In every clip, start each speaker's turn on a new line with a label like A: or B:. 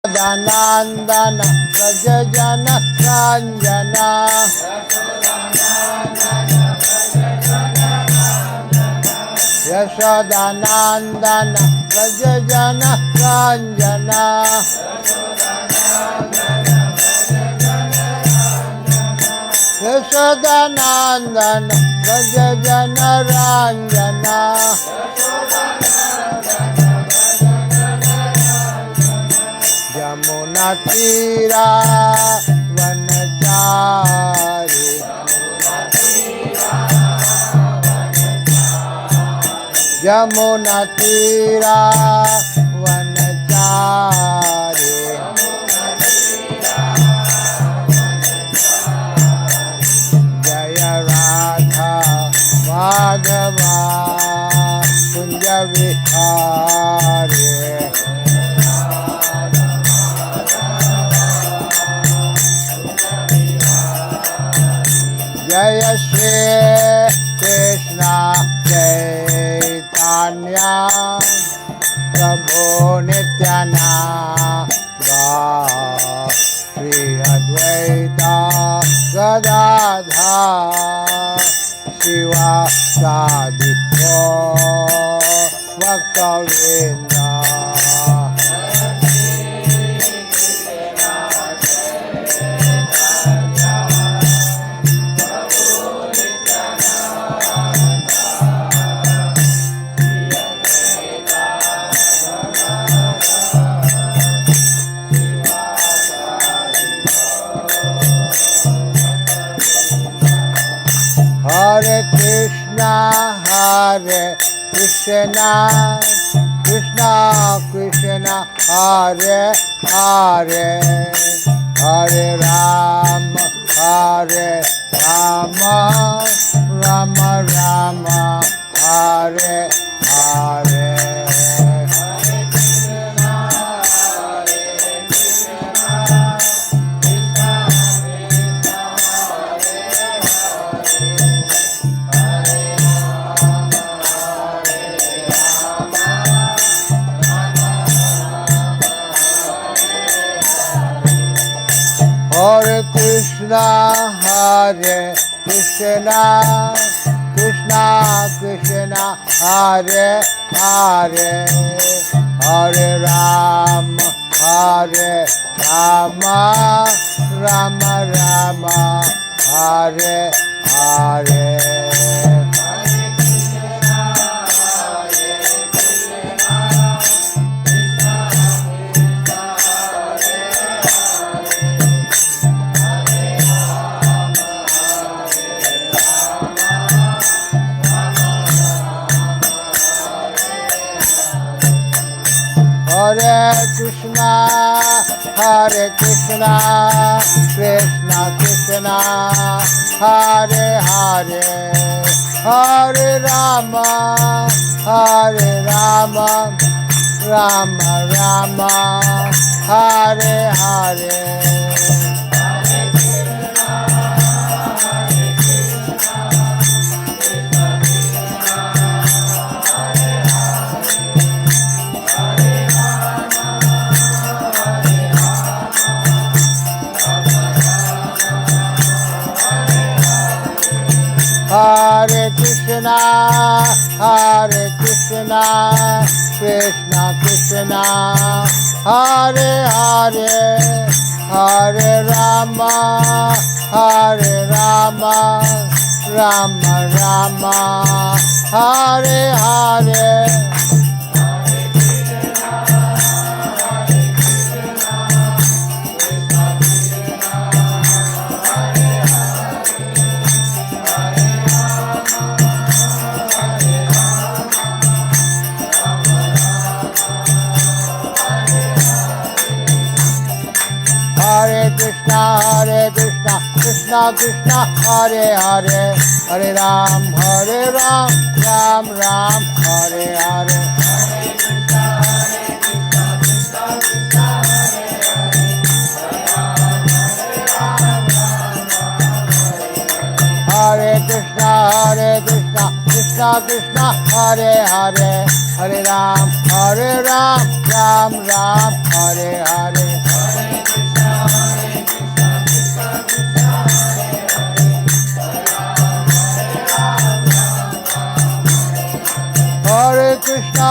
A: Nandana Vrajajana Ranjana Yashodanandana Vrajajana Ranjana Yashodanandana Vrajajana Ranjana Yamuna Tira Vanachari Yamuna Tira Vanachari Jaya Radha Madhava Kunja Vihari Jaya Shri Krishna Chaitanya Prabhu Nityananda Shri Advaita Gadadhar Shiva Sadi Bhakta-vrinda Hare Krishna, Krishna Krishna, Hare Hare, Hare Rama, Rama Rama, Hare Hare. Hare Krishna, Krishna Krishna, Hare Hare, Hare Rama, Rama Rama, Hare Hare. Hare Krishna, Krishna Krishna, Hare Hare, Hare Rama, Rama Rama, Hare Hare. Hare Krishna, Krishna Krishna, Hare Hare, Hare Rama, Rama Rama, Hare Hare. Hare Krishna, Krishna Krishna, Hare Hare, Hare Ram, Ram Ram, Hare Hare. Hare Krishna, Krishna Krishna Hare Hare Hare Ram Ram Ram Hare Hare Hare Krishna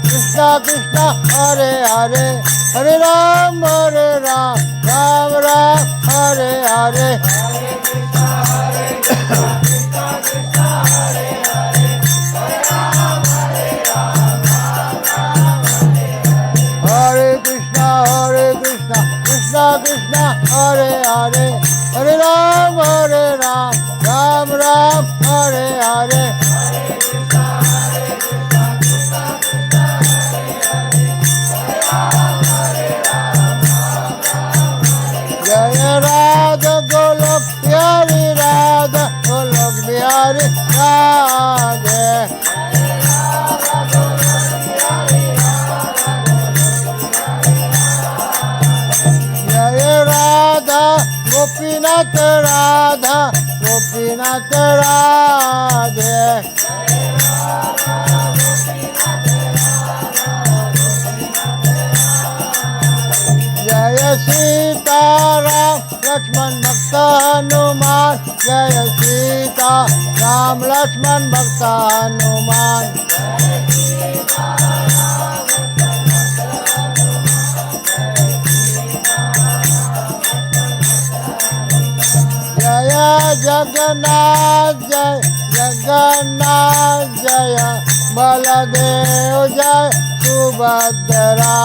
A: Krishna Krishna Hare Hare Hare Ram Ram Ram Hare Hare Hare Krishna Krishna Krishna Hare Hare Hare Ram Ram Hare Hare जय राधा गोलोक बिहारी राधा गोलोक बिहारी राधे जय राधा गोपीनाथ राधा गोपीनाथ राधे जय सीताराम लक्ष्मण भक्त हनुमान जय सीताराम लक्ष्मण भक्त हनुमान जय जगन्नाथ जय जगन्नाथ जय बलदेव जय सुभद्रा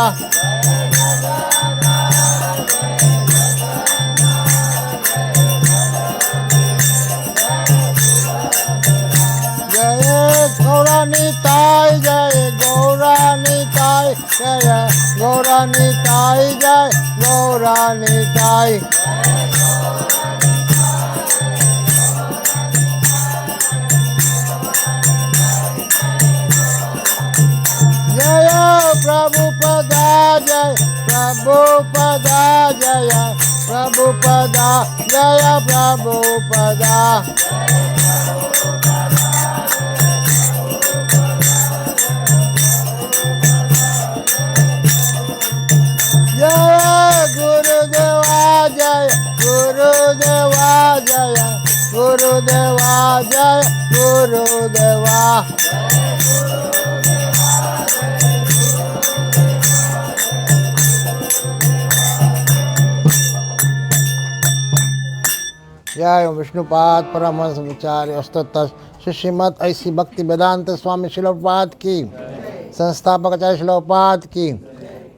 A: जय गौरानिताय जय गौरानिताय जय गौरानिताय जय गौरानिताय जय प्रभुपदा जय प्रभुपदा जय प्रभुपदा जय प्रभुपदा जय गुरुदेवा जय गुरुदेवा जय गुरुदेवा जय गुरुदेवा जय विष्णुपाद परमहंस विचार्य अस्तोत्तर श्री श्रीमद ऐसी भक्ति वेदांत स्वामी श्रील प्रभुपाद की संस्थापक आचार्य श्रील प्रभुपाद की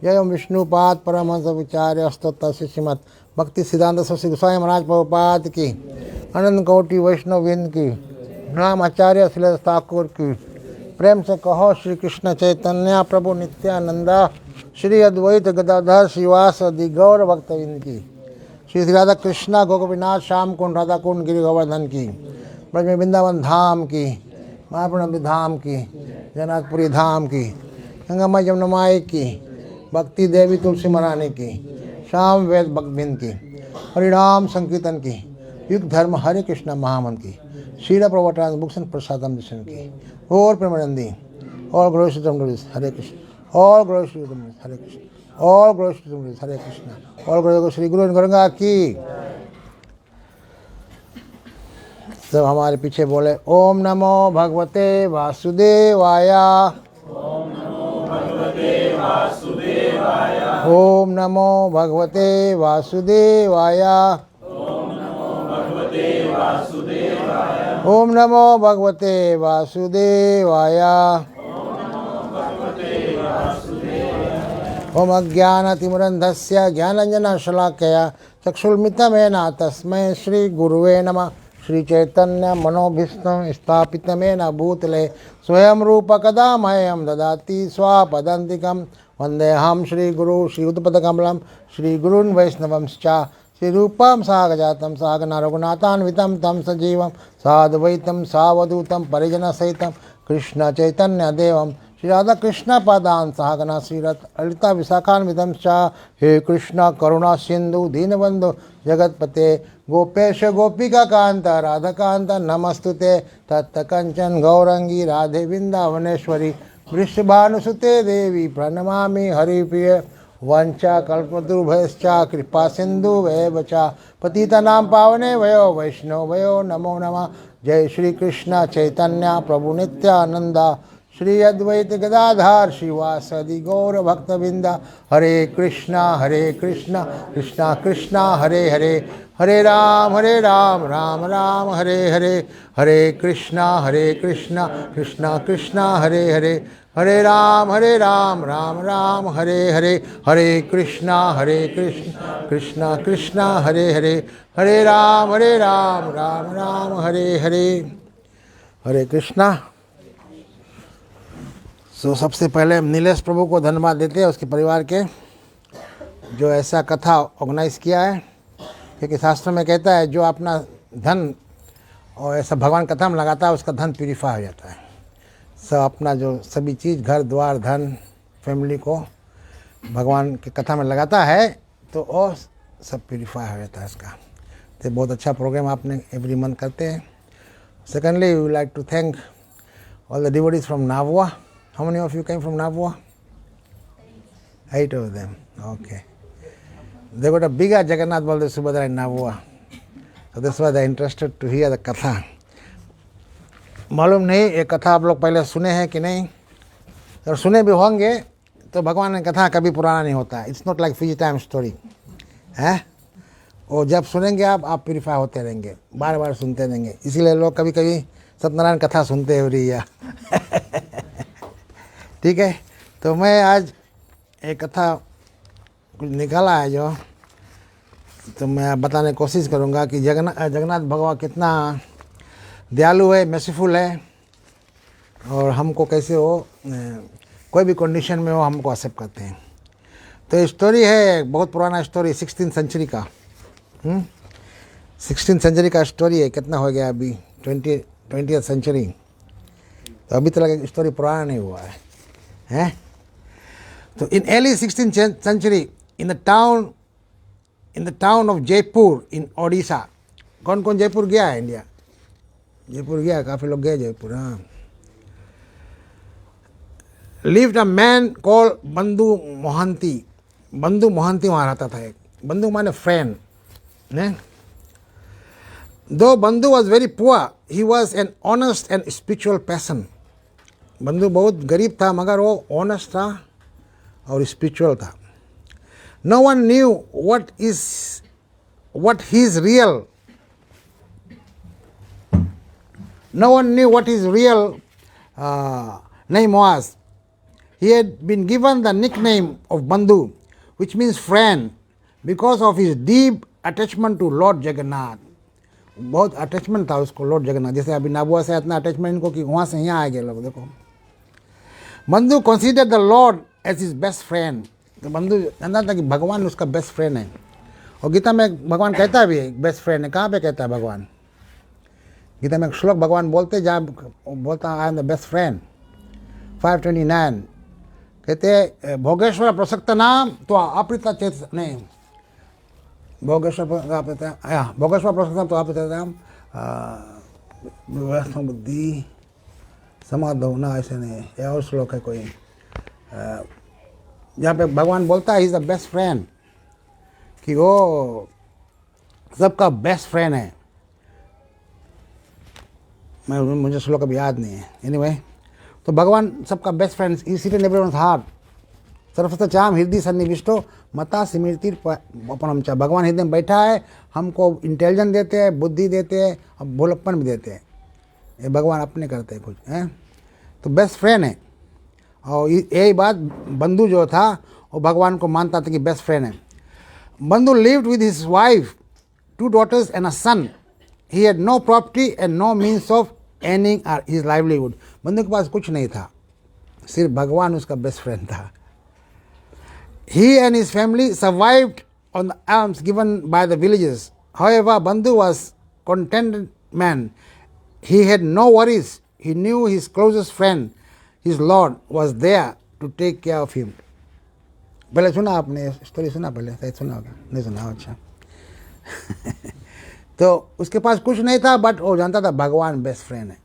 A: जय विष्णुपाद परमहंस विचार्य अस्तोत्तर श्री श्रीमद भक्ति सिद्धांत सरस्वती गोस्वामी महाराज प्रभुपाद की अनंत कोटि वैष्णववृंद की नाम आचार्य श्रील ठाकुर की प्रेम से कहो श्री कृष्ण चैतन्य प्रभु नित्यानंद श्री अद्वैत गदाधर श्रीवासदि गौर भक्तवृंद की श्री राधा कृष्णा गोपीनाथ श्याम कुंड राधा कुंड गिरि गोवर्धन की ब्रज में वृंदावन धाम की महाप्रभु धाम की जगन्नाथपुरी धाम की गंगामाई जमुनामाई की भक्ति देवी तुलसी महारानी की श्याम वेद भक्तबिंद की हरिनाम संकीर्तन की युग धर्म हरे कृष्ण महामंत्र की शीला प्रभु ट्रांसबुक्सन प्रसादम दर्शन की और प्रेमानंदी और ग्रोह हरे कृष्ण और ग्रोह हरे कृष्ण और ग्रोह हरे कृष्ण और ग्रोह श्री गुरु गंगा की सब हमारे पीछे बोले ओम नमो भगवते वासुदेवाय ओम नमो भगवते वासुदेवाय ओम नमो भगवते वासुदेवाय ओम नमो भगवते वासुदेवाय ओम अज्ञानतिमिरन्धस्य ज्ञानाञ्जनशलाकया चक्षुर्मिलितमेन तस्मै श्रीगुरुवे नमः श्रीचैतन्य मनोभीष्टं स्थापितमेन भूतले स्वयं रूप कदा मह्यं ददाति स्वापदान्तिकं वन्देऽहं श्रीगुरु श्रीयुतपदकमलं श्रीगुरून् वैष्णवंश्च श्रीरूपं सागजातं सागना रघुनाथान्वितं तं सजीवं साद्वैतं सावधूतं परिजनसहितं कृष्णचैतन्यदेवं श्री राधा कृष्ण पादान सागना श्रीरथ ललिता विशाखान्वितं च हे कृष्ण करुणा सिंधु दीनबंधु जगत्पते गोपेश गोपिका कांत राधाकांत नमस्तुते तप्त कंचन गौरंगी राधे वृंदावनेश्वरी वृषभानुसुते देवी प्रणमामि हरिप्रिय वंचा कल्पतरुभयश्च कृपा सिंधु वैव च पतितानां पावने वयो वैष्णव वयो नमो नमः। जय श्री कृष्ण चैतन्य प्रभु नित्यानंद श्री अद्वैत गदाधर शिवासदि गौर भक्तबिंद। हरे कृष्णा कृष्णा कृष्णा हरे हरे हरे राम राम राम हरे हरे हरे कृष्णा कृष्णा कृष्णा हरे हरे हरे राम राम राम हरे हरे हरे कृष्णा कृष्णा कृष्णा हरे हरे हरे राम राम राम हरे हरे हरे कृष्णा। सो सबसे पहले नीलेश प्रभु को धन्यवाद देते हैं, उसके परिवार के, जो ऐसा कथा ऑर्गेनाइज किया है। क्योंकि शास्त्र में कहता है जो अपना धन और ऐसा भगवान कथा में लगाता है उसका धन प्यूरिफाई हो जाता है। सब अपना जो सभी चीज़ घर द्वार धन फैमिली को भगवान की कथा में लगाता है तो और सब प्यूरिफाई हो जाता है उसका। तो बहुत अच्छा प्रोग्राम आपने एवरी मंथ करते हैं। Secondly we like to thank all the devotees from Navua. How many of you came from Navua? 8 of them. Okay. They got a bigger Jagannath Baldev Subhadra in Navua. So that's why they're interested to hear the katha. मालूम नहीं ये कथा आप लोग पहले सुने हैं कि नहीं। अगर सुने भी होंगे तो भगवान की कथा कभी पुराना नहीं होता है। It's not like free time story है। और जब सुनेंगे आप प्यूरीफाई होते रहेंगे, बार बार सुनते रहेंगे। इसीलिए लोग कभी कभी सत्यनारायण कथा सुनते हो रही है। ठीक है, तो मैं आज एक कथा कुछ निकाला है जो तो मैं बताने की कोशिश करूँगा कि जगन्नाथ भगवान कितना दयालु है, मैसीफुल है और हमको कैसे वो कोई भी कंडीशन में वो हमको एक्सेप्ट करते हैं। तो ये स्टोरी है, बहुत पुराना स्टोरी, 16th सेंचुरी का 16th सेंचुरी का स्टोरी है। कितना हो गया अभी 20th सेंचुरी, तो अभी तक स्टोरी पुराना नहीं हुआ है। तो in early 16th century in the town of Jeypore in Odisha. कौन कौन जयपुर गया है? इंडिया जयपुर गया, काफ़ी लोग गए जयपुर। हाँ, lived a man called बंधु मोहंती। बंधु मोहंती वहाँ रहता था। एक बंधु माने फ्रेंड ने। Though बंधु was very poor, he was an honest and spiritual person। बंधु बहुत गरीब था मगर वो ऑनेस्ट था और स्पिरिचुअल था। No one knew what his real name was. He had been given the nickname of Bandhu, which means friend, because of his deep attachment to Lord Jagannath। बहुत अटैचमेंट था उसको लॉर्ड जगन्नाथ। जैसे अभी नाबुआ से इतना अटैचमेंट इनको कि वहाँ से यहाँ आ गए लोग। देखो, Bandhu consider the lord as his best friend. तो बंधु जानता था कि भगवान उसका बेस्ट फ्रेंड है। और गीता में भगवान कहता भी है बेस्ट फ्रेंड है। कहाँ पे कहता है भगवान? गीता में एक श्लोक भगवान बोलते जहाँ बोलता I am the best friend 529 कहते भोगेश्वर प्रसक्त नाम तो अपृता चेत नहीं भोगेश्वर प्रसक्त तो अपृता नाम बुद्धि समाधो ना, ऐसे नहीं है। और श्लोक है कोई जहाँ पे भगवान बोलता है he is the best friend, कि वो सबका बेस्ट फ्रेंड है। मुझे श्लोक अभी याद नहीं है। एनीवे, तो भगवान सबका best friend is seated in everyone's heart. सर्वसचाम हृदय सन्निविष्टो मता सिमृति अपनम चा। भगवान हृदय में बैठा है, हमको इंटेलिजेंस देते हैं, बुद्धि देते हैं और भोलप्पन भी देते हैं। ये भगवान अपने करते हैं कुछ हैं। तो बेस्ट फ्रेंड है। और यही बात बंधु जो था वो भगवान को मानता था कि बेस्ट फ्रेंड है। Bandhu lived with his wife, 2 daughters and a son। He had no property and no means of earning his livelihood. Bandhu के पास कुछ नहीं था, सिर्फ भगवान उसका बेस्ट फ्रेंड था। He and his family survived on the alms given by the villagers. However, Bandhu was contented man. He had no worries. He knew his closest friend, his Lord, was there to take care of him. पहले सुना आपने story? सुना पहले? शायद सुना होगा, नहीं सुना? अच्छा, तो उसके पास कुछ नहीं था, बट वो जानता था भगवान बेस्ट फ्रेंड है।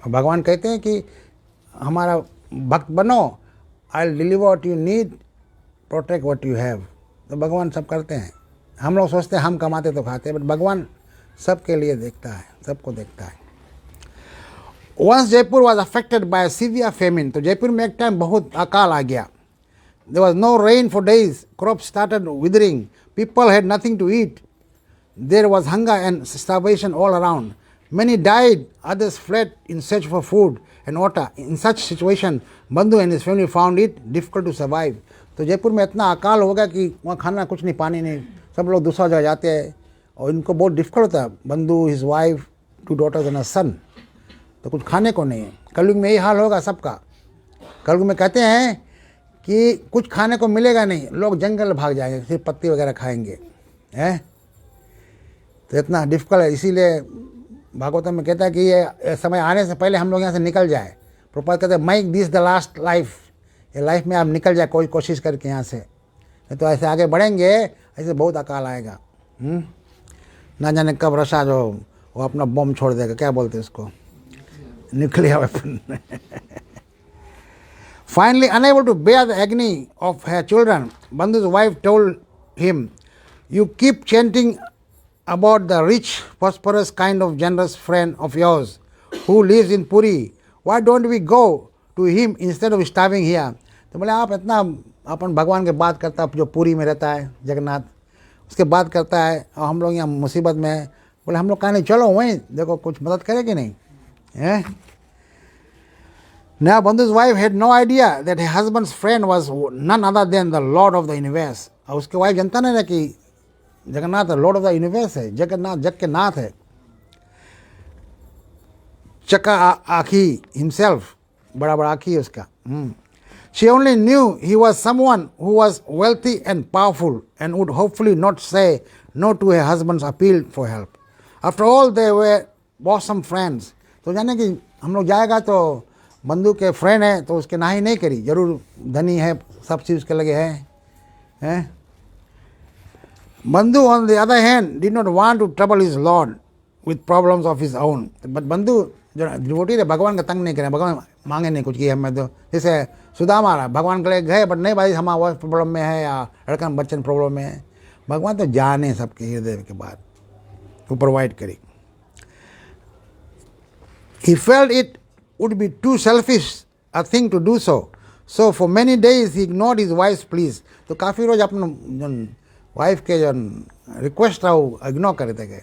A: और भगवान कहते हैं कि हमारा भक्त बनो, I will deliver what you need, protect what you have. तो भगवान सब करते हैं। हम लोग सोचते हैं हम कमाते तो खाते हैं, बट भगवान सबके लिए देखता है, सबको देखता है। Once Jaipur was affected by severe famine, तो जयपुर में एक टाइम बहुत अकाल आ गया। There was no rain for days, crop started withering, people had nothing to eat, there was hunger and starvation all around, many died, others fled in search for food and water. In such situation, बंधु and his family found it difficult to survive. तो जयपुर में इतना अकाल हो गया कि वहाँ खाना कुछ नहीं, पानी नहीं, सब लोग दूसरा जगह जाते हैं और इनको बहुत डिफिकल्ट होता है। Bandhu, his wife, 2 daughters and a son, तो कुछ खाने को नहीं है। कलयुग में यही हाल होगा सबका। कलयुग में कहते हैं कि कुछ खाने को मिलेगा नहीं, लोग जंगल भाग जाएंगे, सिर्फ पत्ती वगैरह खाएंगे, हैं। तो इतना डिफिकल्ट है। इसीलिए भागवतम में कहता है कि ये समय आने से पहले हम लोग यहाँ से निकल जाए। प्रभुपाद कहते हैं make this the last life, ये लाइफ में आप निकल जाए कोई कोशिश करके यहाँ से, नहीं तो ऐसे आगे बढ़ेंगे, ऐसे बहुत अकाल आएगा। ना जाने कब रशा जो वो अपना बम छोड़ देगा, क्या बोलते हैं उसको, nuclear weapon. Finally, unable to bear the agony of her children, Bandhu's wife told him, "You keep chanting about the rich, prosperous kind of generous friend of yours who lives in Puri. Why don't we go to him instead of starving here?" तो बोले आप इतना अपन भगवान के बात करता है जो पुरी में रहता है, जगन्नाथ, उसके बात करता है, और हम लोग यहाँ मुसीबत में है। बोले हम लोग कहा नहीं, चलो वहीं देखो कुछ मदद करे कि नहीं है। Now Bandhu's wife had no idea that her husband's friend was none other than the Lord of the universe. और उसके वाइफ जानता नहीं ना कि Jagannath Lord of the universe है, जगन्नाथ जग के नाथ है, चका आखी हिमसेल्फ, बड़ा बड़ा आखी है उसका। She only knew he was someone who was wealthy and powerful and would hopefully not say no to her husband's appeal for help. After all, they were bosom friends. तो जाने कि हम लोग जाएगा तो बंधु के फ्रेंड है, तो उसके ना ही नहीं करी, जरूर धनी है, सब चीज़ उसके लगे हैं। Bandhu, on the other hand, did not want to trouble his Lord with problems of his own. But Bandhu जो डिवोटी है, भगवान का तंग नहीं करें, भगवान मांगे नहीं कुछ कि हमें तो, जैसे सुदामा रहा, भगवान के लिए गए, बट नहीं भाई हम वाइफ प्रॉब्लम में है या लड़का बच्चन प्रॉब्लम में है, भगवान तो जाने सबके हृदय के बाद वो प्रोवाइड करें। He felt it would be too selfish a thing to do so. So for many days he ignored his wife's pleas. तो काफ़ी रोज अपना वाइफ के जो रिक्वेस्ट था वो इग्नोर कर देते गए।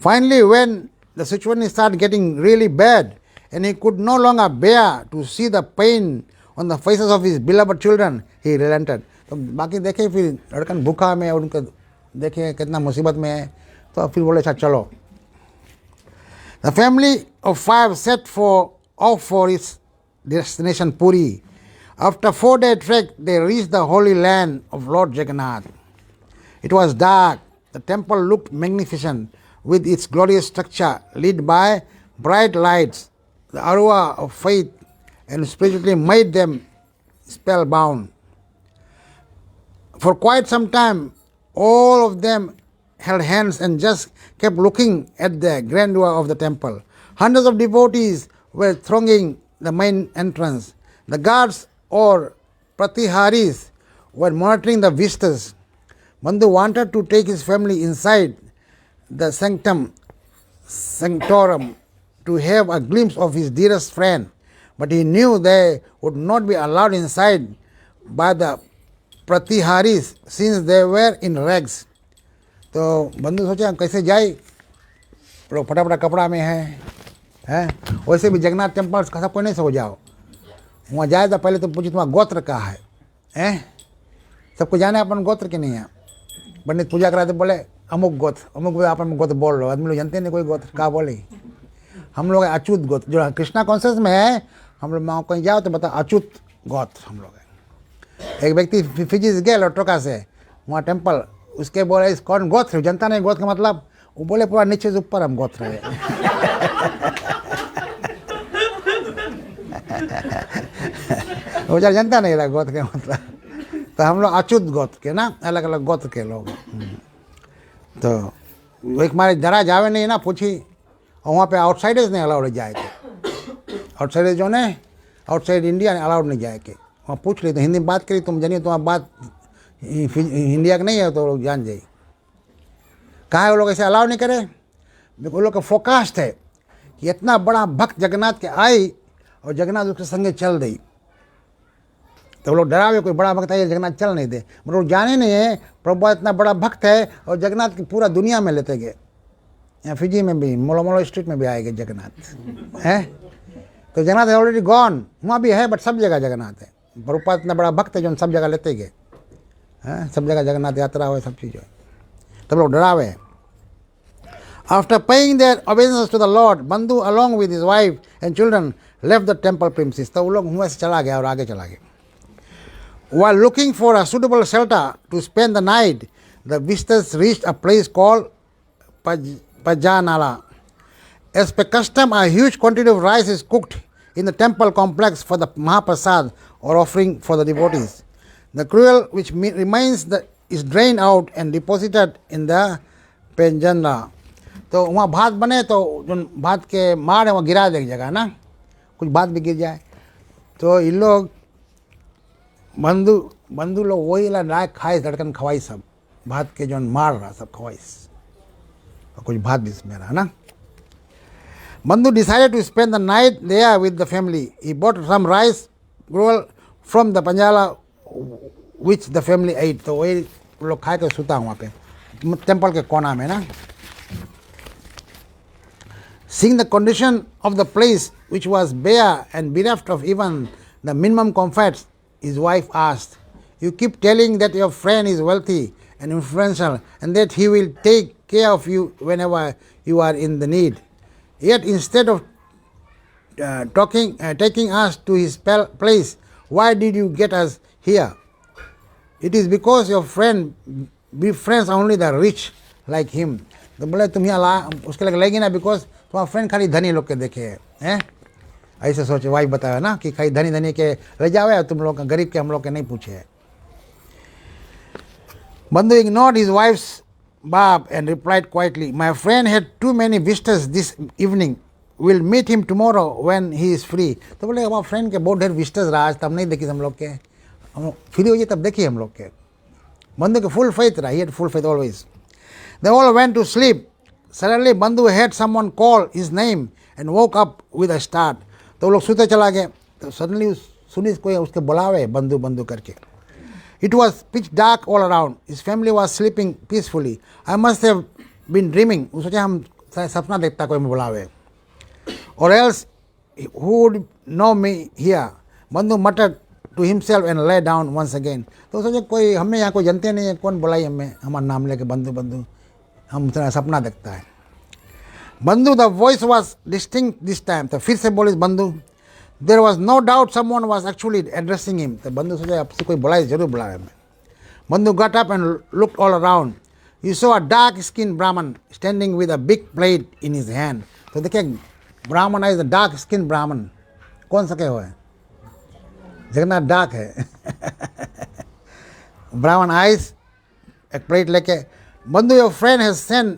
A: Finally, when the situation started getting really bad and he could no longer bear to see the pain on the faces of his beloved children, he relented. तो बाकी देखे फिर लड़कन भूखा में, उनको देखे कितना मुसीबत में है, तो फिर बोले अच्छा चलो। The family of 5 set off for its destination Puri. After 4-day trek, they reached the holy land of Lord Jagannath. It was dark. The temple looked magnificent with its glorious structure lit by bright lights. The aurora of faith and spirituality made them spellbound. For quite some time, all of them held hands and just kept looking at the grandeur of the temple. Hundreds of devotees were thronging the main entrance. The guards or pratiharis were monitoring the visitors. Bandhu wanted to take his family inside the sanctorum to have a glimpse of his dearest friend, but he knew they would not be allowed inside by the pratiharis since they were in rags. तो बंधु सोचा कैसे जाए, लोग फटाफटा कपड़ा में है। वैसे भी जगन्नाथ टेम्पल सब कोई नहीं सो जाओ, वहाँ जाए तो पहले तो पूछे तुम्हारा गोत्र का है, सबको जाने अपन गोत्र के नहीं है। पंडित पूजा कराते बोले अमुक गोत्र, अमुक अपन गोत्र बोल लो, आदमी लोग जानते नहीं कोई गोत्र का बोले। हम लोग अच्युत गोत्र, जो कृष्णा कॉन्सेंस में है, हम लोग कहीं जाओ तो बता अच्युत गोत्र हम लोग है। एक व्यक्ति फिजी से गया लोटोका से, वहाँ टेम्पल, उसके बोले इस कौन गोत्र, जनता नहीं गोत्र का मतलब, वो बोले पूरा नीचे से ऊपर हम गोत्र है। वो जनता नहीं रहा गोत्र के मतलब, तो हम लोग अच्युत गोत्र के ना, अलग अलग गोत्र के लोग। तो एक मारे जरा जावे नहीं ना पूछी, और वहाँ पे आउटसाइडर्स नहीं अलाउड जाए के, आउटसाइडर्स जो ने आउटसाइड इंडिया ने अलाउड नहीं जाए के। वहाँ पूछ ली तो हिंदी में बात करी, तुम जानिए तुम्हारी बात इंडिया का नहीं है तो लोग जान जाइए। कहा है वो लोग ऐसे अलाउ नहीं करे, वो लोग का फोकास्ट है कि इतना बड़ा भक्त जगन्नाथ के आई और जगन्नाथ उसके संगे चल दी, तो वो लोग डरावे कोई बड़ा भक्त है जगन्नाथ चल नहीं दे, मतलब जाने नहीं है प्रभु इतना बड़ा भक्त है और जगन्नाथ की पूरा दुनिया में लेते गए। यहाँ फिजी में भी मोलो स्ट्रीट में भी आएंगे जगन्नाथ है, तो जगन्नाथ है ऑलरेडी गॉन, वहाँ भी है बट सब जगह जगन्नाथ है। प्रभुपाद इतना बड़ा भक्त है जो सब जगह लेते गए हैं, सब जगह जगन्नाथ यात्रा हो सब चीज़ हो, तब लोग डरावे। After paying their obeisance to the Lord, Bandhu along with his wife and children left the temple premises. तो वो लोग वहाँ से चला गया और आगे चला गया। While looking for a suitable shelter to spend the night, the visitors reached a place called Pajanala. As per custom, a huge quantity of rice is cooked in the temple complex for the Mahaprasad or offering for the devotees. The gruel which remains is drained out and deposited in the Pajanala. तो वहाँ भात बने तो जो भात के मार है वहाँ गिरा दे जगह ना, कुछ भात भी गिर जाए तो इन लोग बंधु लोग वही लाए खाए, धड़कन खवाई सब भात के जो मार रहा सब खवाई और कुछ भात भी इसमें रहा ना। Bandhu decided to spend the night there with the family. He bought some rice gruel from the Panjala which the family ate. तो वही लोग खाए के सुता वहाँ पे टेम्पल के कोना में ना। Seeing the condition of the place, which was bare and bereft of even the minimum comforts, his wife asked, "You keep telling that your friend is wealthy and influential and that he will take care of you whenever you are in the need. Yet instead of taking us to his place, why did you get us here? It is because your friend befriends only the rich like him." तो बोले तुम यहाँ ला उसके लगे लेगी ना, because तुम्हारा friend खाली धनी लोग के देखे हैं, ऐसे सोचे। वाइफ बताया ना कि खाली धनी धनी के ले जावे, तुम लोग गरीब के हम लोग के नहीं पूछे। Bandhu ignored his wife's barb and replied quietly, "My friend had too many visitors this evening. We'll meet him tomorrow when he is free." तो बोले हमारे फ्रेंड के बहुत ढेर विजिटर्स रहा, आज तब नहीं देखी हम लोग के, हम फ्री हो जाए तब देखिए हम लोग के। बंधु के फुल फेथ रहा, he had full faith always. They all went to sleep. Suddenly Bandhu heard someone call his name and woke up with a start. तो लोग सोते चला गए, तो सडनली सुनी कोई उसके बुलावे बंधु बंधु करके। It was pitch dark all around. His family was sleeping peacefully. I must have been dreaming. वो सोचे हम सपना देखता कोई बुलावे, or else who would know me here? Bandhu muttered to himself and lay down once again. तो सोचे कोई हमें यहाँ कोई जानते नहीं है, कौन बुलाई हमें हमारा नाम लेके बंधु बंधु, हम सपना देखता है। बंधु, the voice was distinct this time. तो फिर से बोले बंधु। There was no doubt someone was actually addressing him. तो बंधु सोचा अब से कोई बुलाए, जरूर बुलाए हमें। बंधु got up and looked all around. He saw a dark-skinned Brahman standing with a big plate in his hand. तो देखिए ब्राह्मण is a dark-skinned Brahman. कौन सा क्या हुआ है? जगन्नाथ डार्क है। ब्राह्मण आइस एक प्लेट लेके, बंधु your friend has send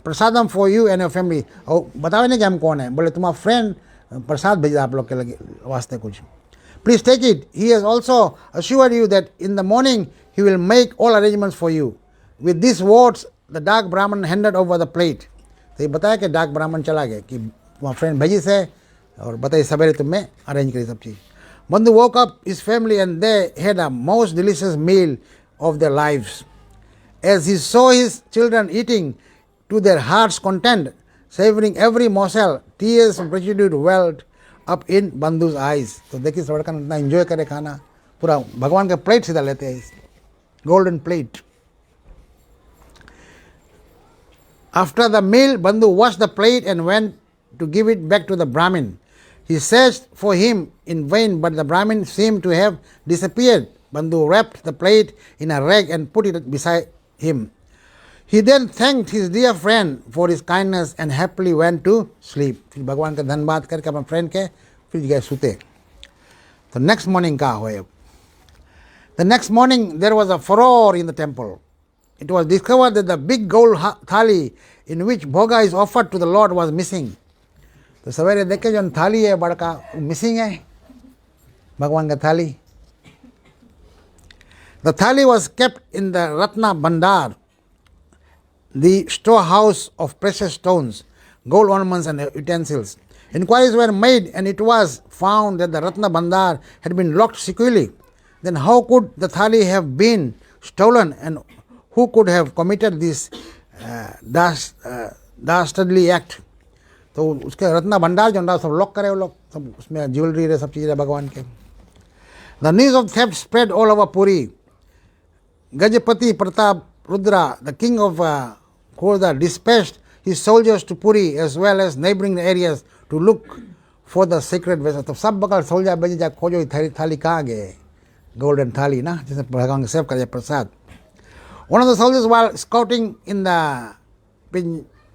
A: prasadam for you and your family. और बताओ नहीं कि हम कौन है, बोले तुम्हारा फ्रेंड प्रसाद भेजा आप लोग के लगे वास्ते कुछ। Please take it, he has also assured you that in the morning he will make all arrangements for you. With this words the dark Brahmin handed over the plate. तो ये बताया कि डार्क ब्राह्मण चला गया कि तुम्हारा फ्रेंड भेजी से और बताइए सवेरे तुम्हें अरेंज करी सब चीज़। Bandhu woke up his family and they had a most delicious meal of their lives. As he saw his children eating to their heart's content, savoring every morsel, tears of gratitude welled up in Bandhu's eyes. तो देखिए लड़का इतना enjoy करे खाना, पूरा भगवान का plate सीधा लेते हैं, golden plate. After the meal, Bandhu washed the plate and went to give it back to the Brahmin. He searched for him in vain, but the Brahmin seemed to have disappeared. Bandhu wrapped the plate in a rag and put it beside him. He then thanked his dear friend for his kindness and happily went to sleep. फिर भगवान का धन्यवाद करके अपने friend के फिर गए सुते। तो नेक्स्ट मॉर्निंग क्या हुआ? The next morning there was a furore in the temple. it was discovered that the big gold thali in which bhoga is offered to the Lord was missing. तो सवेरे देखे जो थाली है बड़का मिसिंग है भगवान का थाली. The thali was kept in the Ratna Bhandar, the storehouse of precious stones, gold ornaments and utensils. Inquiries were made and it was found that the Ratna Bhandar had been locked securely. Then how could the thali have been stolen and who could have committed this dastardly act? तो उसके रत्ना भंडार जो सब lock करे वो लोग सब उसमें ज्वेलरी है सब चीज़ें भगवान के. The news of theft spread all over Puri. Gajapati Pratap Rudra, the king of Khordha, dispatched his soldiers to Puri as well as neighboring areas to look for the sacred vessels. तो सब buckle soldier भेजे जा खोजो ये थाली कहाँ गए, golden थाली ना जिसे भगवान के सेव करे प्रसाद. One of the soldiers while scouting in the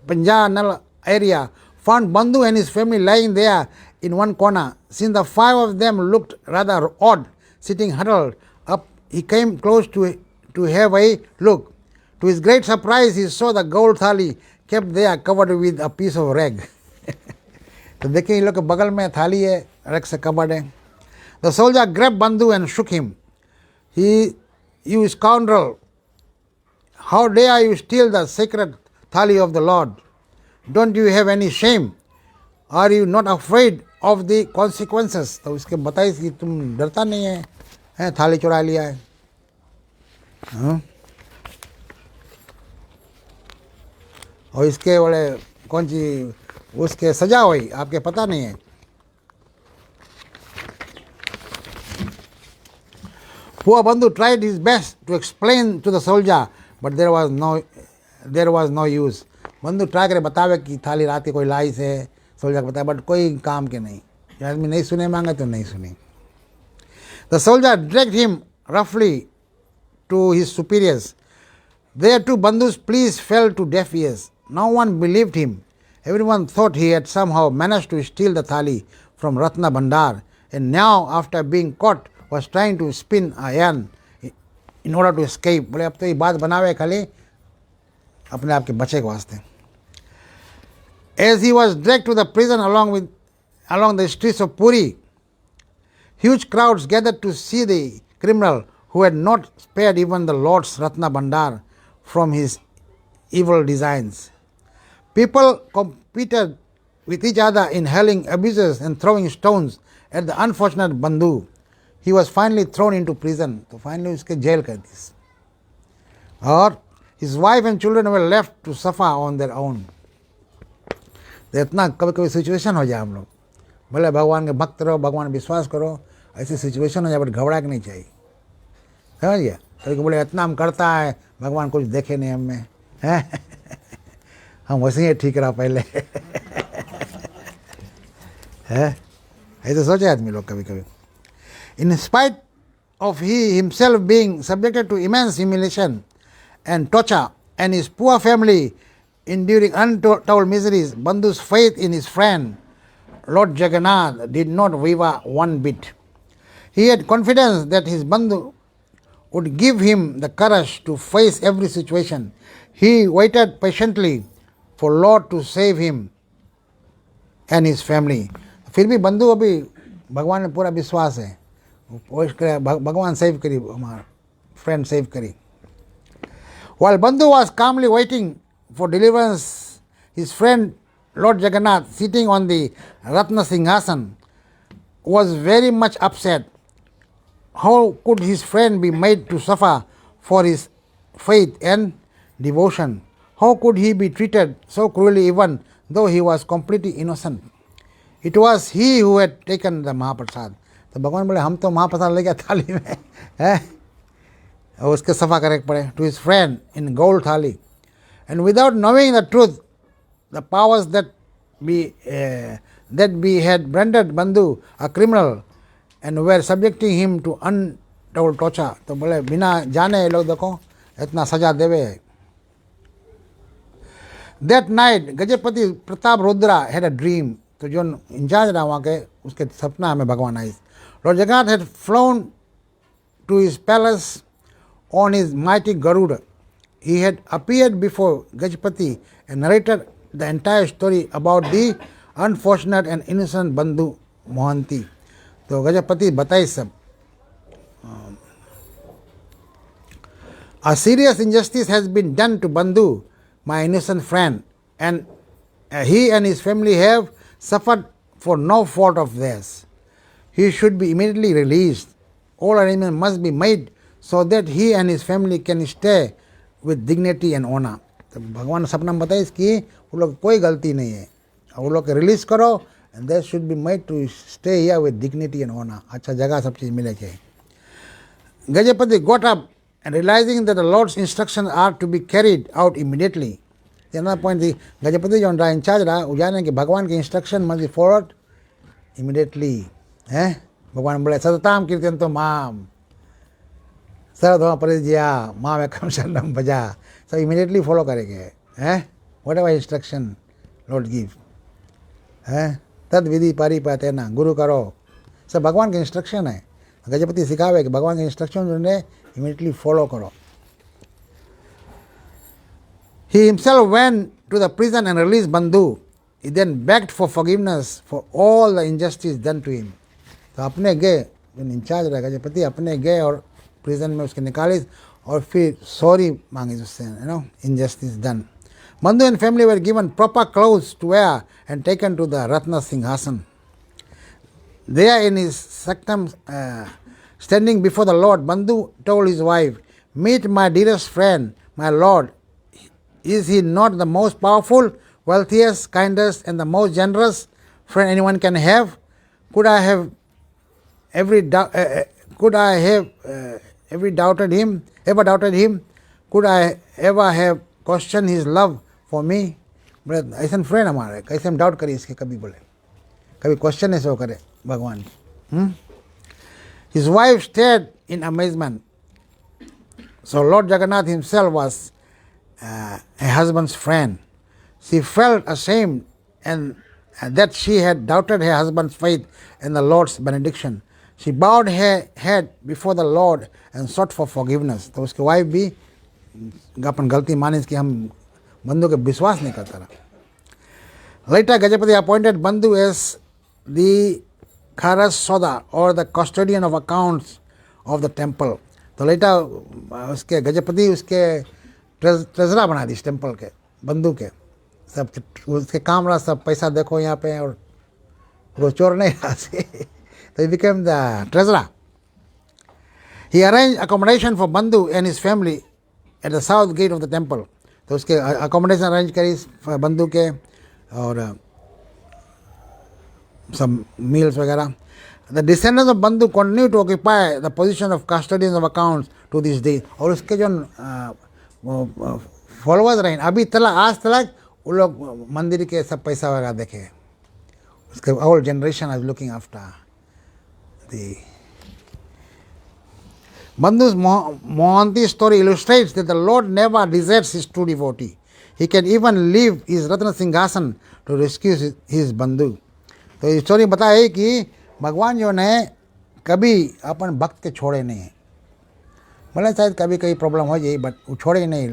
A: Panjanal area found Bandhu and his family lying there in one corner. Since the five of them looked rather odd, sitting huddled up, he came close to have a look. To his great surprise, he saw the gold thali kept there covered with a piece of rag. तो देखिए इन लोग के बगल में थाली है, रग से कवर्ड है. The soldier grabbed Bandhu and shook him. You scoundrel, how dare you steal the sacred thali of the Lord? Don't you have any shame? Are you not afraid of the consequences? तो उसके बताइए कि तुम डरता नहीं है, थाली चुरा लिया है. और इसके बड़े कौन सी उसके सजा हुई आपके पता नहीं है. Poor Bandhu tried his best to explain to the soldier, but there was no use. बंधु ट्राई करे बतावे कि थाली रात के कोई लाई से सोल्जर को बताया, बट कोई काम के नहीं. आदमी नहीं सुने मांगे तो नहीं सुनी. The soldier dragged him roughly to his superiors. There too Bandhu's pleas fell to deaf ears. No one believed him. Everyone thought he had somehow managed to steal the thali from Ratna Bhandar, and now after being caught was trying to spin a yarn in order to escape. बोले अब तो ये बात बनावे खाली अपने आप के बचे के वास्ते. As he was dragged to the prison along the streets of Puri, huge crowds gathered to see the criminal who had not spared even the Lord's Ratna Bhandar from his evil designs. People competed with each other in hurling abuses and throwing stones at the unfortunate Bandhu. He was finally thrown into prison. तो finally उसके jail कर दी. और his wife and children were left to suffer on their own. तो इतना कभी कभी situation हो जाए हम लोग, भले भगवान के भक्त रहो, भगवान विश्वास करो, ऐसी सिचुएशन हो जाए बट घबरा के नहीं चाहिए. समझ गया. कभी बोले इतना हम करता है भगवान कुछ देखे नहीं हमें हैं हम वैसे ही ठीक रहा पहले है ऐसे सोचे आदमी लोग कभी कभी. In spite of he himself being subjected to immense humiliation and torture and his poor family enduring untold miseries, Bandhu's faith in his friend Lord Jagannath did not waver one bit. He had confidence that his Bandhu would give him the courage to face every situation. He waited patiently for Lord to save him and his family. फिर भी बंधु अभी भगवान में पूरा विश्वास है, भगवान सेव करी, हमारा फ्रेंड सेव करी. While Bandhu was calmly waiting for deliverance, his friend Lord Jagannath, sitting on the Ratna Singhasan, was very much upset. How could his friend be made to suffer for his faith and devotion? How could he be treated so cruelly even though he was completely innocent? It was he who had taken the Mahaprasad. तो भगवान बोले हम तो महाप्रसाद ले गया थाली में है और उसके सफा करे पड़े. To his friend in gold thali, and without knowing the truth, the powers that be had branded Bandhu a criminal and were subjecting him to untold torture. तो बोले बिना जाने ये लोग देखो इतना सजा देवे. That night Gajapati Pratap Rudra had a dream. तो जो इंचार्ज रहा वहाँ के उसके सपना में भगवान आई. Lord Jagannath had flown to his palace on his mighty Garuda he had appeared before Gajapati and narrated the entire story about the unfortunate and innocent Bandhu Mohanty. तो गजपति बताए सब. A serious injustice has been done to Bandhu, my innocent friend, and he and his family have suffered for no fault of theirs. He should be immediately released. All arrangements must be made so that he and his family can stay with dignity and honor. तो भगवान सपना में बताइए कि वो लोग कोई गलती नहीं है, वो लोग रिलीज करो and they should be made to stay here with dignity and honor. अच्छा जगह सब चीज़ मिले चाहिए. Gajapati got up and realizing that the Lord's instructions are to be carried out immediately. Another point थी गजपति जो रहा इंचार्ज रहा वो जाने कि भगवान के instruction must be forward immediately. हैं भगवान बोले सतताम कीर्तन तो माम सर्वधर्म परित्याज्य माम एकम शरणम भजा. सब इमीडिएटली फॉलो करेंगे. हैं what ever instruction Lord give. हैं तद विधि परिपातेन गुरु करो. सब भगवान के इंस्ट्रक्शन है. गजपति सिखावे कि भगवान के इंस्ट्रक्शन जो है इमीडिएटली फॉलो करो. He himself went to the prison and released Bandhu. He then begged for forgiveness for all the injustice done to him. तो अपने गए जो इंचार्ज रहा गजपति अपने गए और प्रिजन में उसके निकाले और फिर सॉरी मांगे उससे injustice done. Bandhu and family were given proper clothes to wear and taken to the Ratna Singhasan. There in his sanctum, standing before the Lord, Bandhu told his wife, "Meet my dearest friend, my Lord. Is he not the most powerful, wealthiest, kindest, and the most generous friend anyone can have? Could I have ever doubted him? Could I ever have questioned his love for me?" बोले ऐसा friend हमारे कैसे हम doubt करें इसके. कभी बोले कभी क्वेश्चन ऐसे हो करे भगवान. His wife stared in amazement. So Lord Jagannath himself was a husband's friend. She felt ashamed and that she had doubted her husband's faith in the Lord's benediction. She bowed her head before the Lord and sought for forgiveness. तो उसकी wife भी अपन गलती मानी कि हम बंधु के विश्वास नहीं करता रहा. Later Gajapati appointed Bandhu as the Kharas Soda or the custodian of accounts of the temple. तो later उसके गजपति उसके ट्रेजरा बना दी टेम्पल के बंधु के. सब उसके काम रहा सब पैसा देखो यहाँ पे और वो चोर नहीं रहा से. तो he became the treasurer. He arranged accommodation for Bandhu and his family at the south gate of the temple. तो उसके accommodation arrange करी बंधु के और some meals वगैरह. The descendants of Bandhu continue to occupy the position of custodians of accounts to this day. और उसके जो फॉलोअर्स रहे अभी तला आज तक वो लोग मंदिर के सब पैसा वगैरह देखे. उसके old generation is looking after the Bandhu's Mohanty story illustrates that the Lord never deserts his true devotee. He can even leave his Ratna Singhasan to rescue his Bandhu. तो ये स्टोरी बताए कि भगवान जो ने कभी अपन भक्त के छोड़े नहीं. बोले शायद कभी कहीं प्रॉब्लम हो जाए बट वो छोड़े नहीं.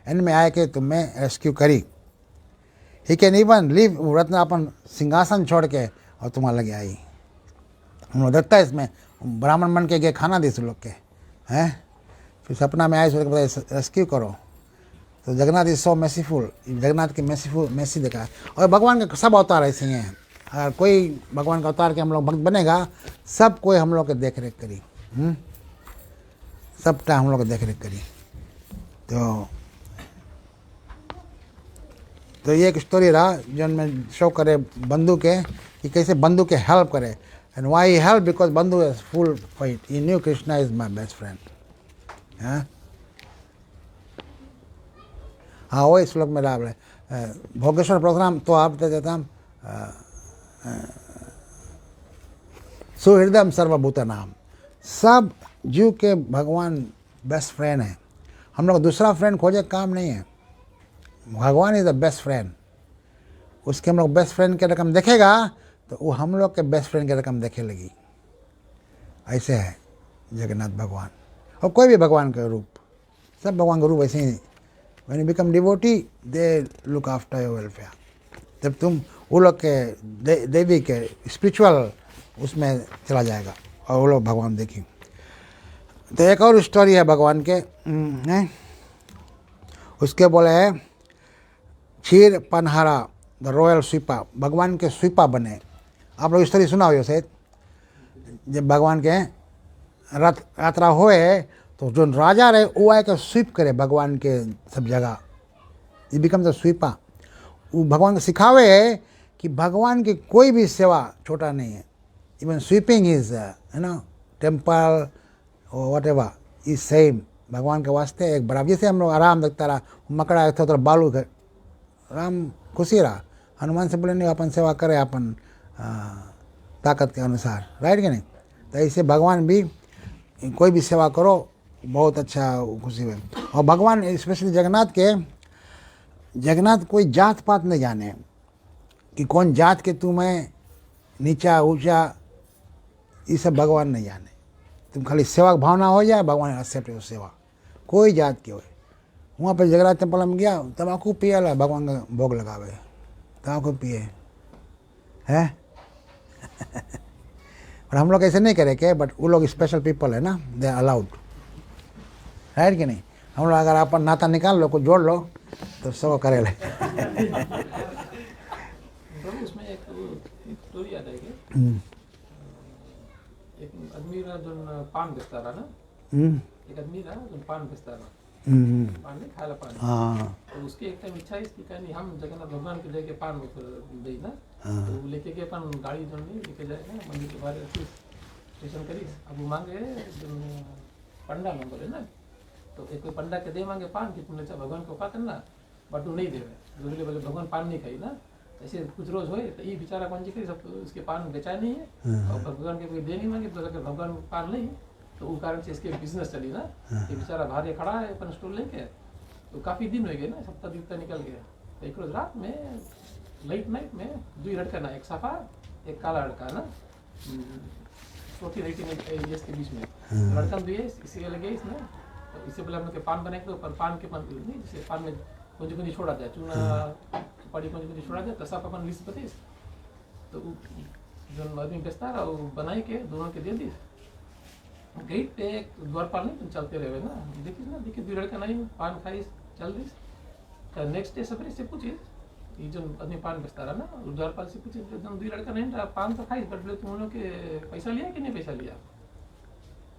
A: एंड में आए कि तुम्हें रेस्क्यू करी. ही कैन इवन लीव रत्न अपन सिंहासन छोड़ के और तुम्हारे लगे आई. हम लोग देखता है इसमें ब्राह्मण बन के गए खाना दे लोग के हैं. फिर सपना में आए सोच के रेस्क्यू करो. तो जगन्नाथ इज सो मैसीफुल. जगन्नाथ के मैसी देखा. और भगवान के सब अवतार ऐसे ही हैं. अगर कोई भगवान का अवतार के हम लोग भक्त बनेगा सब कोई हम लोग के देख रेख करी. सबटा हम लोग देख रेख करी. तो ये एक स्टोरी रहा जो मैं शो करे बंधु के कि कैसे बंधु के हेल्प करे. And why he help because Bandhu is full fight. He knew Krishna is my best friend. हाँ वही श्लोक में रहा भोगेश्वर प्रोग्राम तो आप देता सुहृदय सर्वभूत नाम. सब जीव के भगवान बेस्ट फ्रेंड है. हम लोग दूसरा फ्रेंड खोजे काम नहीं है. भगवान इज द बेस्ट फ्रेंड. उसके हम लोग बेस्ट फ्रेंड के रकम देखेगा तो वो हम लोग के बेस्ट फ्रेंड के रकम देखे लगी. ऐसे है जगन्नाथ भगवान और कोई भी भगवान का रूप. सब भगवान गुरु वैसे ही, when you become devotee they look after your welfare. जब तुम वो लोग के देवी के स्पिरिचुअल उसमें चला जाएगा और वो लोग भगवान देखेंगे। तो एक और स्टोरी है भगवान के हैं, उसके बोले है क्षीर पनहरा द रॉयल स्वीपा, भगवान के स्वीपा बने। आप लोग स्टोरी सुना हो शायद, जब भगवान के रथ यात्रा हुए तो जो राजा रहे वो आए के स्वीप करे भगवान के सब जगह, ये बिकम द स्वीपा। वो भगवान को सिखावे है कि भगवान की कोई भी सेवा छोटा नहीं है, इवन स्वीपिंग इज टेम्पल और वट एवर इज सेम, भगवान के वास्ते एक बराबर। जैसे हम लोग आराम लगता रहा, मकड़ा था तो बालू राम खुशी रहा, हनुमान से बोले नहीं अपन सेवा करे अपन ताकत के अनुसार, राइट कि नहीं। तो ऐसे भगवान भी कोई भी सेवा करो बहुत अच्छा खुशी है। और भगवान स्पेशली जगन्नाथ कोई जात पात नहीं जाने कि कौन जात के तुम है, नीचा ऊंचा, ये सब भगवान नहीं जाने। तुम खाली सेवा भावना हो जाए भगवान एक्सेप्ट है सेवा, कोई जात के हो। वहाँ पर जगन्नाथ टेम्पल में गया, तम्बाकू पिए ला भगवान का भोग लगावे, तम्बाकू पिए है और हम लोग ऐसे नहीं करे के, बट वो लोग स्पेशल पीपल है ना, दे आर अलाउड, राइट कि नहीं। हम लोग अगर अपन नाता निकाल लो, कुछ जोड़ लो तो सब करे ले
B: उसमें एक स्टोरी याद है कि एक आदमी रहा जो पान बेचता रहा ना, एक आदमी रहा जो पान बेचता रहा, पान नहीं खाला पान। तो उसकी एक टाइम इच्छा इसकी कहीं हम जगन्नाथ भगवान के लेके पान दे ना, तो लेके के अपन गाड़ी जो नहीं लेके जाएगा मंदिर के बाहर स्टेशन करीस। अब वो मांगे पंडा नंबर है ना, तो एक पंडा के दे मांगे पान कि तुमने चाहे भगवान को पा करना, बट वो नहीं दे रहे, दूसरे बोले भगवान पान नहीं खाई ना, ऐसे कुछ रोज हो तो ये बेचारा कौन जी करी सब उसके पान बेचा नहीं है और भगवान के कोई दे नहीं मांगे, तो अगर भगवान पान नहीं तो वो कारण से इसके बिजनेस चली ना, ये बेचारा बाहर खड़ा है अपन स्टोर लेके, तो काफी दिन हो गए ना, सप्ताह दिन निकल गया। तो एक रोज रात में लेट नाइट में दो लड़का ना, एक सफा एक काला लड़का ना, 14-18 ईयर्स के बीच में लड़का भी है, इसी लगे इसमें। तो इससे पहले हम लोग के पान बनाए तो पान के पान नहीं, जैसे पान में कुछ कुछ छोड़ा जाए, चूना सुपारी कुछ छोड़ा जाए, तसा अपन लिस्ट बतीस। तो जो आदमी बेचता रहा वो बनाए के दोनों के दे दी। गेट पे एक द्वारपाल नहीं तुम चलते रहे ना, देखिए ना, देखिए दो लड़का नहीं पान खाई चल दी। तो नेक्स्ट डे सवेरे से पूछे ये जो आदमी पान बेचता रहा ना, द्वारपाल से पूछे जो दो लड़का नहीं रहा पान तो खाई, बट बोले तुम लोग के पैसा लिया कि नहीं पैसा लिया।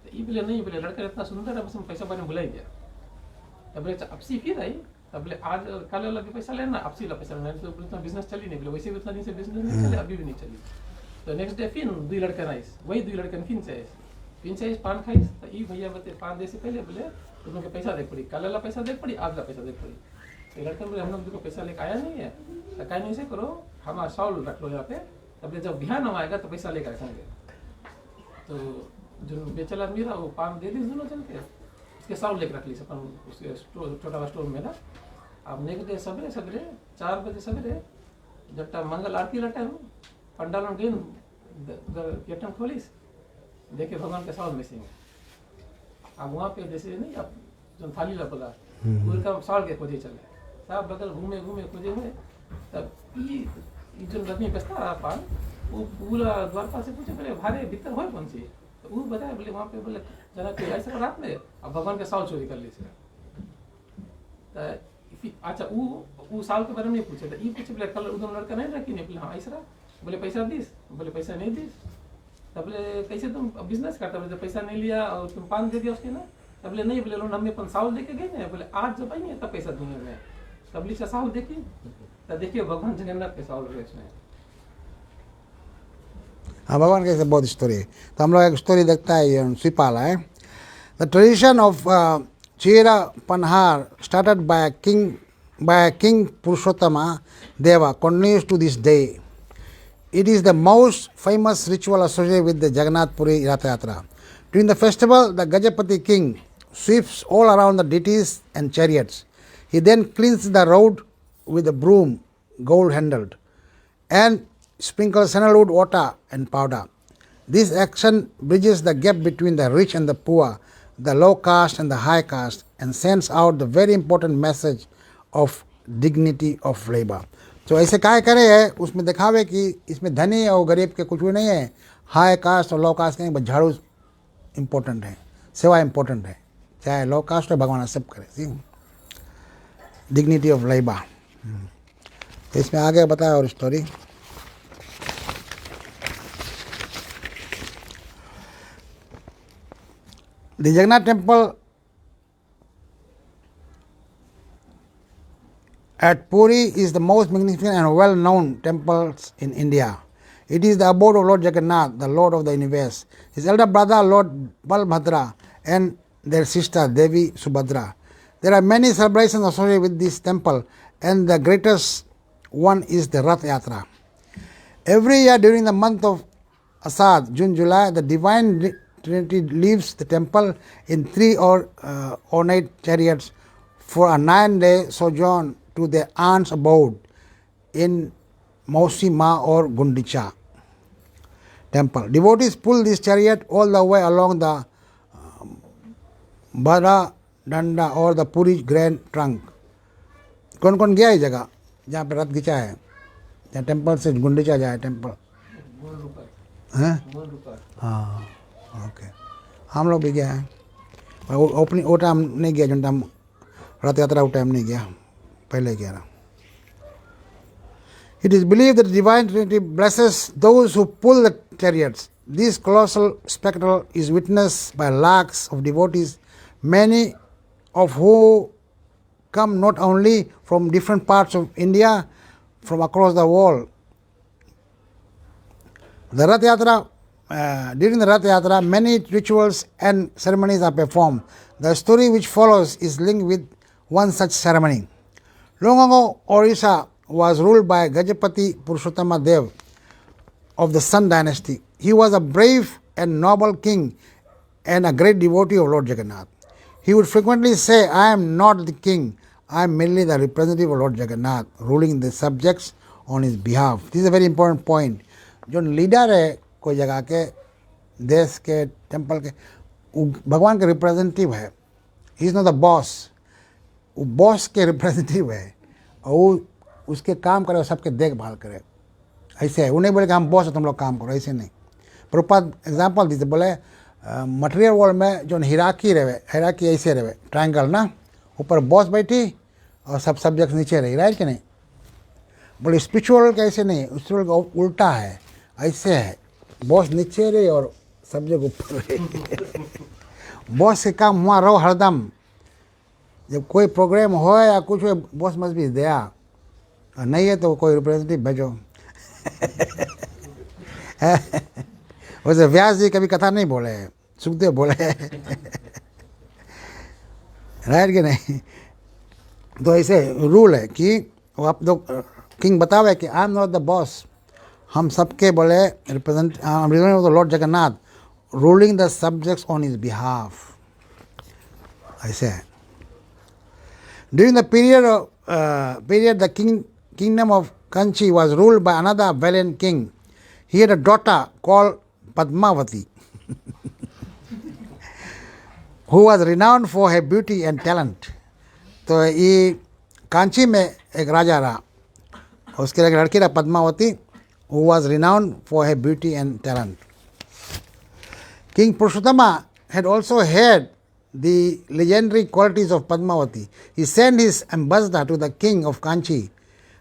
B: तो ये बोले नहीं, बोले लड़का इतना सुंदर है बस हम पैसा पाने भुला गया। तब बोले अपसी फिर आई, तब बोले आज कल वाला भी पैसा लेना, अपसी ला पैसा लेना, तो बोले इतना बिजनेस चली नहीं, बोले वैसे भी इतना दिन से बिजनेस नहीं चले, अभी भी नहीं चली। तो नेक्स्ट डे फिर दो लड़का आइस, वही दो लड़का फिर से पान खाइस। तो ये भैया बते पान दे से पहले बोले तुम लोग पैसा दे पड़ी, कल वाला पैसा दे पड़ी, आज का पैसा दे पड़ी। तो लड़का बोले हम लोग को पैसा लेकर आया नहीं है, तो कहीं नहीं से करो हमारा साउल रख लो यहाँ पे, तब जब बिहान हम आएगा तो पैसा लेकर रखेंगे। तो जो बेचला मेरा वो पान दे दी दोनों चल के, उसके साउल लेकर रख ली अपन उसके छोटा स्टोर में ना। अब नेक्स्ट डे सवेरे 4 बजे सवेरे जब तक मंगल आरती ला टाइम पंडाल में गई कीर्तन खोलीस, देखे भगवान के साउल मिसिंग। अब वहाँ पे जैसे नहीं अब जो थाली ला बोला उनका साउल के खोजे चले, सब बगल घूमे खोजे हुए। तब ये जो आदमी बेचता रहा पान वो पूरा द्वारपाल से पूछे बोले भारे भीतर हो कौन सी, तो वो बताया बोले वहाँ पे बोले जना कोई ऐसा रात में अब भगवान के साउल चोरी कर ली से। अच्छा वो साल के बारे में नहीं पूछे, तो ये पूछे बोले कल उधर लड़का नहीं रखी नहीं, बोले हाँ ऐसा, बोले पैसा दीस, बोले पैसा नहीं दीस। तब बोले कैसे तुम बिजनेस करता, बोले पैसा नहीं लिया और तुम पान दे दिया उसके ना। तब बोले नहीं, बोले हमने अपन साउल देके गए ना, बोले आज जब आएंगे तब पैसा दूंगे मैं। तब लीचा साउल देखी, तब देखिए भगवान जगन्नाथ के साउल रहे इसमें।
A: हाँ भगवान के बहुत स्टोरी है। तो हम लोग एक स्टोरी देखता है सिपाला है। द ट्रेडिशन ऑफ चीरा पनहार स्टार्टेड बाय किंग पुरुषोत्तमा देवा continues to this day. It is the most famous ritual associated with the Jagannath Puri Rath Yatra. During the festival, the Gajapati king sweeps all around the deities and chariots. He then cleans the road with a broom, gold handled, and sprinkles sandalwood water and powder. This action bridges the gap between the rich and the poor, the low caste and the high caste, and sends out the very important message of dignity of labor. तो ऐसे काय करे है उसमें दिखावे कि इसमें धनी और गरीब के कुछ भी नहीं है, हाई कास्ट और लो कास्ट नहीं, बस झाड़ू इम्पोर्टेंट है, सेवा इम्पोर्टेंट है, चाहे लो कास्ट हो भगवान सब करे। Dignity of labour. तो इसमें आगे बताया और story. The Jagannath temple at Puri is the most magnificent and well-known temples in India. It is the abode of Lord Jagannath, the Lord of the universe. His elder brother Lord Balbhadra and their sister Devi Subhadra. There are many celebrations associated with this temple, and the greatest one is the Rath Yatra. Every year during the month of Asad, June, July, the Divine Trinity leaves the temple in 3 ornate chariots for a 9-day sojourn to their aunt's abode in Mausi Ma or Gundicha temple. Devotees pull this chariot all the way along the Bhara Danda or the Puri Grand Trunk. कौन कौन गया है जगह जहाँ पे रथ खींचा है, जहाँ टेम्पल से गुंडीचा जाए टेम्पल? हैं? हाँ, ओके, हम लोग भी गया है, ओपनिंग वो टाइम नहीं गया, जो टाइम रथ यात्रा वो टाइम नहीं गया, पहले गया रहा। It is believed that the Divine Trinity blesses those who pull the chariots. This colossal spectacle is witnessed by lakhs of devotees, many of who come not only from different parts of India, from across the world. The Rath Yatra, during the Rath Yatra, many rituals and ceremonies are performed. The story which follows is linked with one such ceremony. Long ago, Orissa was ruled by Gajapati Purushottama Dev of the Sun dynasty. He was a brave and noble king and a great devotee of Lord Jagannath. He would frequently say, I am not the king, I am merely the representative of Lord Jagannath, ruling the subjects on his behalf. This is a very important point. जो leader है कोई जगह के, देश के, temple के, वो भगवान के रिप्रेजेंटेटिव है. He is not the boss, वो बॉस के रिप्रेजेंटेटिव है और वो उसके काम करे और सबके देखभाल करे. ऐसे है, वो नहीं बोले कि हम बॉस है तुम लोग काम करो, ऐसे नहीं. प्रभुपाद एग्जाम्पल दीजिए, बोले मटेरियल वर्ल्ड में जो हिराकी रहे, हिराकी ऐसे रहे, ट्रायंगल ना, ऊपर बॉस बैठी और सब सब्जेक्ट नीचे रही, राइट कि नहीं. बोले स्पिरिचुअल कैसे नहीं, स्पिरिचुअल का उल्टा है, ऐसे है, बॉस नीचे रहे और सब्जेक्ट ऊपर रहे. बॉस के काम वहाँ रहो हरदम, जब कोई प्रोग्राम हो या कुछ हो, बॉस मस्ट बी दिया, और नहीं है तो कोई रिप्रेजेंटेटिव भेजो. वैसे व्यास जी कभी कथा नहीं बोले, सुखदेव बोले. राइट कि नहीं. तो ऐसे रूल है कि वो आप लोग किंग बतावे कि I am not the boss, हम सबके बोले representative of the Lord Jagannath, ruling the subjects on his behalf. ऐसे है. During the period the kingdom of Kanchi was ruled by another valiant king. He had a daughter called Padmavati, who was renowned for her beauty and talent. तो ये कांची में एक राजा रहा, उसके एक लड़की रहा Padmavati, who was renowned for her beauty and talent. King Purushottama had also heard the legendary qualities of Padmavati. He sent his ambassador to the king of Kanchi.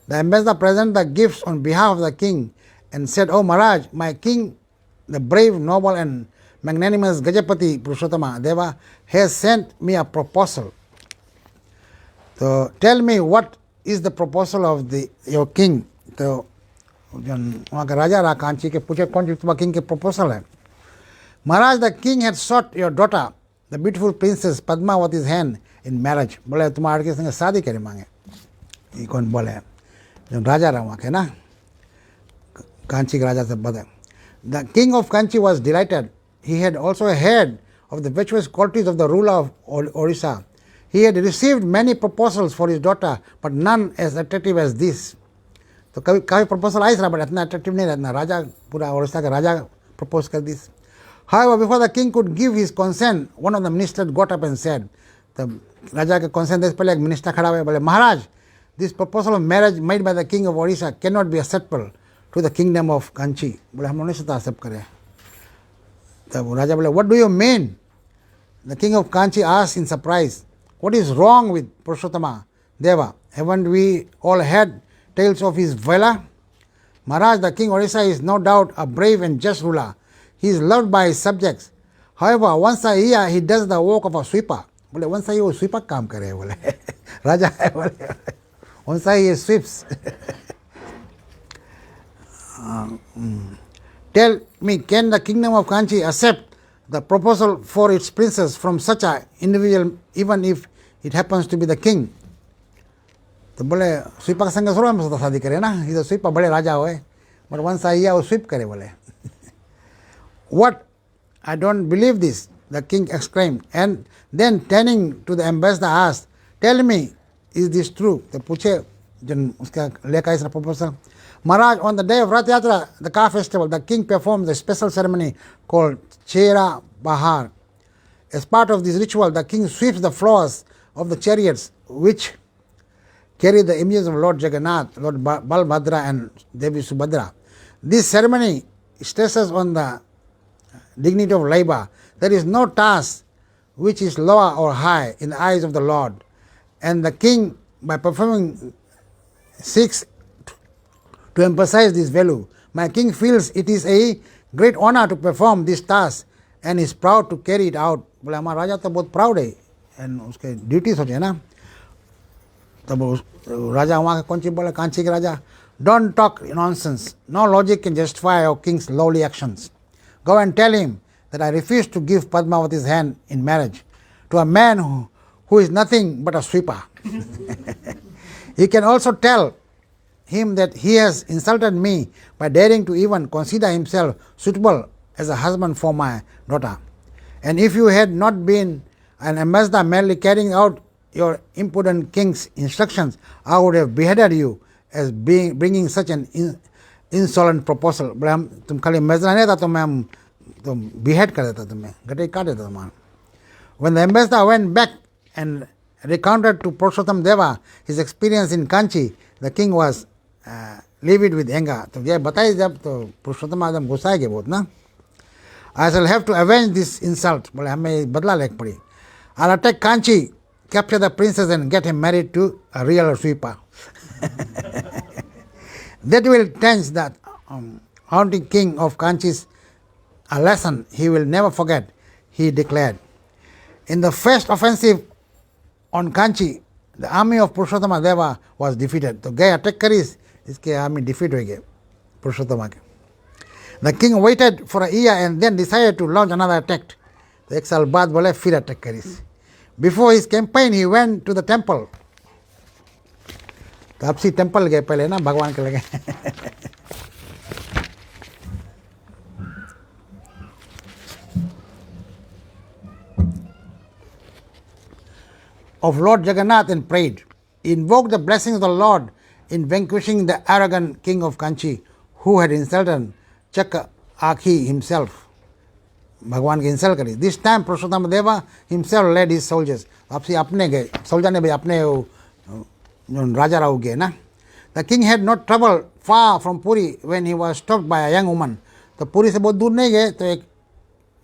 A: The ambassador presented the gifts on behalf of the king and said, "O Maharaj, my king, the brave, noble and magnanimous Gajapati Purushottama Deva has sent me a proposal. So tell me what is the proposal of your king." तो वहाँ का राजा रहा कांची के, पूछे कौन सी तुम्हारा king के proposal है. महाराज, the king had sought your daughter, the beautiful princess Padmavati's hand in marriage. बोले तुम्हारे लड़के संग शादी करे मांगे. ये कौन बोले? जो राजा रहा वहाँ के ना, कांची के राजा से बता. The king of Kanchi was delighted. He had also heard of the virtuous qualities of the ruler of Orissa. He had received many proposals for his daughter, but none as attractive as this. तो कभी काफ़ी proposal I, but इतना attractive नहीं रहता. राजा पूरा उड़ीसा का राजा propose कर this. However, before the king could give his consent, one of the ministers got up and said, तब राजा के कॉन्सेंट से पहले एक मिनिस्टर खड़ा हुआ बोले Maharaj this proposal of marriage made by the king of Odisha can not be acceptable to the kingdom of Kanchi. बोले हम लोग नहीं सकता एक्सेप्ट करें। तब राजा बोले what do you mean? The king of Kanchi asked in surprise what is wrong with Purushottama Deva? Haven't we all had tales of his valor? Maharaj, the king of Orissa is no doubt a brave and just ruler. He is loved by his subjects. However, once a year he does the work of a sweeper. बोले once a year वो sweeper काम करे बोले राजा है बोले once a year sweeps. Tell me, can the kingdom of Kanchi accept the proposal for its princess from such a individual, even if it happens to be the king? तो बोले sweeper का संग थोड़ा हम शादी करे ना, ये तो स्वीपर बड़े राजा हुए, बट वंस आई वो स्वीप करे बोले। What? I don't believe this, the king exclaimed, and then turning to the ambassador asked, tell me, is this true? तो पूछे जन उसका लेकर इसका proposal. Maharaj, on the day of Rath Yatra, the car festival, the king performed a special ceremony called Chera Bahar. As part of this ritual, the king sweeps the floors of the chariots which carry the images of Lord Jagannath, Lord Balbhadra and Devi Subhadra. This ceremony stresses on the dignity of labor. There is no task which is lower or high in the eyes of the Lord. And the king, by performing, seeks to emphasize this value. My king feels it is a great honor to perform this task and is proud to carry it out. बोले हमारा राजा तो बहुत proud है and उसके duties होते हैं ना। तब राजा वहाँ का कौन चीज बोला कांची के राजा, don't talk nonsense, no logic can justify your king's lovely actions. Go and tell him that I refuse to give Padmavati's hand in marriage to a man who is nothing but a sweeper. He can also tell him that he has insulted me by daring to even consider himself suitable as a husband for my daughter. And if you had not been an ambassador merely carrying out your impudent king's instructions, I would have beheaded you as bringing such an insolent proposal. बोले हम तुम खाली ambassador नहीं था तो मैं हम तो behead कर देता तुम्हें, गटे काट देता तुम्हारा. When the ambassador went back and recounted to Purushottam Deva his experience in Kanchi, the king was livid with anger. तो ये बताई जब तो पुरुषोत्तम आदम गुस्सा गए बहुत ना. I shall have to avenge this insult. बोले हमें बदला लेक पड़ी. I'll attack Kanchi, capture the princess and get him married to a real sweeper. That will teach that haunting king of Kanchi's a lesson he will never forget, he declared. In the first offensive on Kanchi, the army of Purushottama Deva was defeated. तो गए attack करीस, इसके army defeat हो गए पुरुषोत्तमा के. The king waited for a year and then decided to launch another attack. तो एक साल बाद बोले फिर अटैक करीस. Before his campaign, he went to the temple. तो आपसी टेम्पल गए पहले ना भगवान के लगे. Of Lord Jagannath and prayed. He invoked the blessings of the Lord in vanquishing the arrogant king of Kanchi who had insulted Chakra Akhi himself. भगवान की इंसल्ट करी. This time Purushottam Deva himself led his soldiers. आपसे अपने गए soldier ने भी अपने राजा राव गए ना. The king had not traveled far from Puri when he was stopped by a young woman. तो पुरी से बहुत दूर नहीं गए तो एक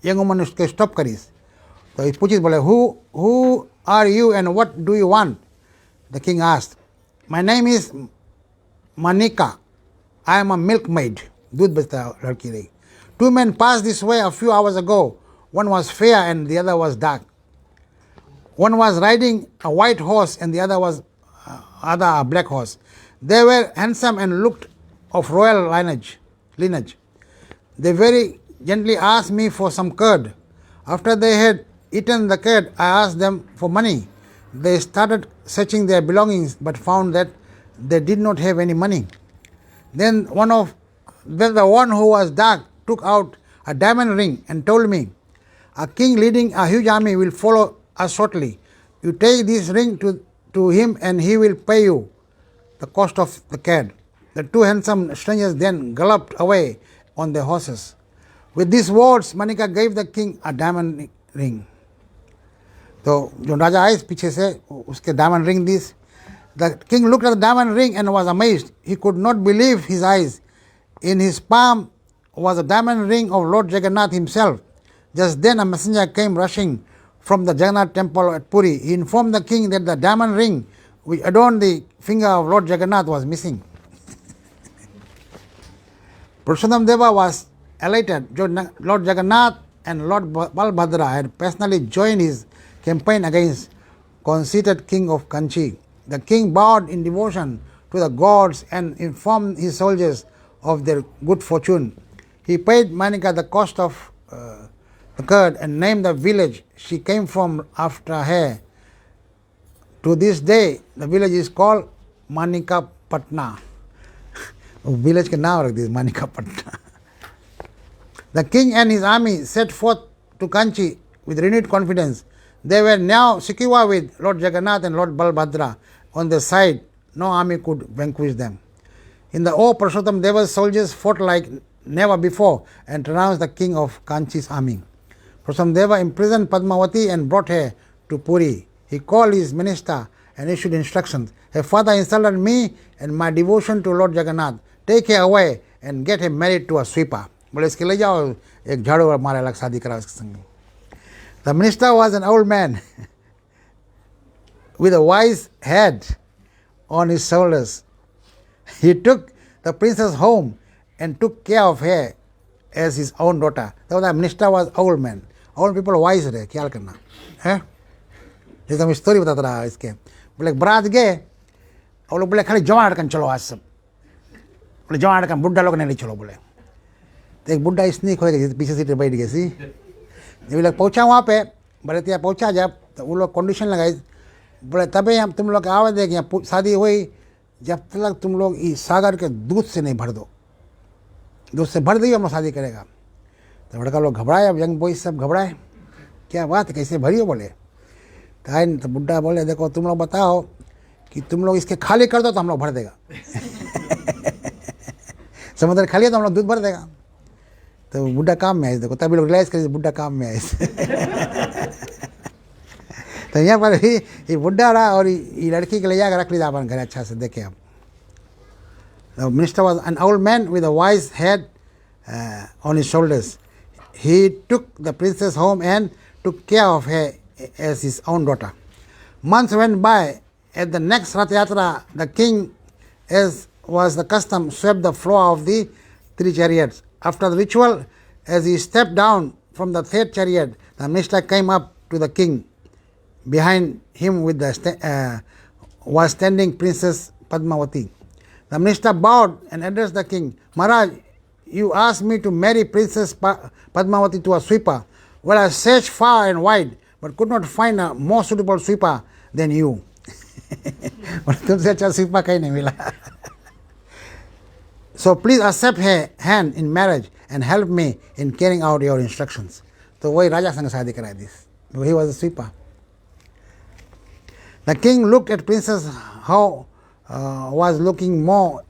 A: यंग वुमन उसके स्टॉप करी. तो पूछी बोले who are you and what do you want? The king asked. My name is Manika. I am a milkmaid. दूध बेचता लड़की रही. Two men passed this way a few hours ago. One was fair and the other was dark. One was riding a white horse and the other was a black horse. They were handsome and looked of royal lineage. They very gently asked me for some curd. After they had eaten the curd, I asked them for money. They started searching their belongings but found that they did not have any money. Then the one who was dark took out a diamond ring and told me, a king leading a huge army will follow us shortly. You take this ring to him and he will pay you the cost of the curd. The two handsome strangers then galloped away on their horses. With these words, Manika gave the king a diamond ring. तो जो राजा आए पीछे से उसके diamond ring this. The king looked at the diamond ring and was amazed. He could not believe his eyes. In his palm was a diamond ring of Lord Jagannath himself. Just then a messenger came rushing from the Jagannath temple at Puri. He informed the king that the diamond ring which adorned the finger of Lord Jagannath was missing. Purushottam Deva was elated. Lord Jagannath and Lord Balbhadra had personally joined his campaign against conceited king of Kanchi. The king bowed in devotion to the gods and informed his soldiers of their good fortune. He paid Manika the cost of the curd and named the village she came from after her. To this day, the village is called Manika Patna. Village के नाम रख दिया Manika Patna. The king and his army set forth to Kanchi with renewed confidence. They were now secure with Lord Jagannath and Lord Balbhadra on their side. No army could vanquish them. In the O Purushottam Deva's soldiers fought like never before and trounced the king of Kanchi's army. Purushottam Deva imprisoned Padmavati and brought her to Puri. He called his minister and issued instructions. Her father insulted me and my devotion to Lord Jagannath. Take her away and get her married to a sweeper. बोले इसके ले जाओ एक झाड़ू और मारे अलग शादी कराओ इसके संग. The minister was an old man with a wise head on his shoulders. He took the princess home and took care of her as his own daughter. So the minister was old man. Old people wise रहे, ख्याल करना है. जैसे हम story बताता रहा इसके. बोले बरात गए और लोग बोले खाली जवान लड़कन चलो आज सब. बोले जवान लड़कन बुढ़ा लोग नहीं चलो बोले. तो एक बुढ़ा स्नीक हो गया पीछे सीट बैठ गए सी. जब लोग पहुँचा वहाँ पे बोले ત્યાં पहुँचा जब तो वो लोग कंडीशन लगाई. बोले तभी हम तुम लोग आवाज़ देंगे यहाँ शादी हुई जब तक तुम लोग इस सागर के दूध से नहीं भर दो. दूध से भर दी हम लोग शादी करेगा. तो लड़का लोग घबराए. अब यंग बॉयज सब घबराए. क्या बात कैसे भरी हो बोले. तो बुढ़ा बोले देखो तुम लोग बताओ कि तुम लोग इसके खाली कर दो तो हम लोग भर देगा. समुद्र खाली है तो हम लोग दूध भर देगा. तो बुढ़ा काम में आए. देखो तभी लोग रिलाइज करें बुढ़ा काम में आए. तो यहाँ पर ही ये बुढ़ा रहा और ये लड़की के ले जाकर रख लिया अपन घर अच्छा से. देखे आप. The minister was an old man with a wise head on his shoulders. He took the princess home and took care of her as his own daughter. Months went by. At the next Rath Yatra, the king, as was the custom, swept the floor of the three chariots. After the ritual, as he stepped down from the third chariot, the minister came up to the king. Behind him with the was standing Princess Padmavati. The minister bowed and addressed the king. Maharaj, you asked me to marry Princess Padmavati to a sweeper. Well, I searched far and wide, but could not find a more suitable sweeper than you. तुमसे अच्छा sweeper कहीं नहीं मिला. So please accept her hand in marriage and help me in carrying out your instructions. तो वही राजा संग शादी कराई दी. He was a sweeper. The king looked at Princess how was looking more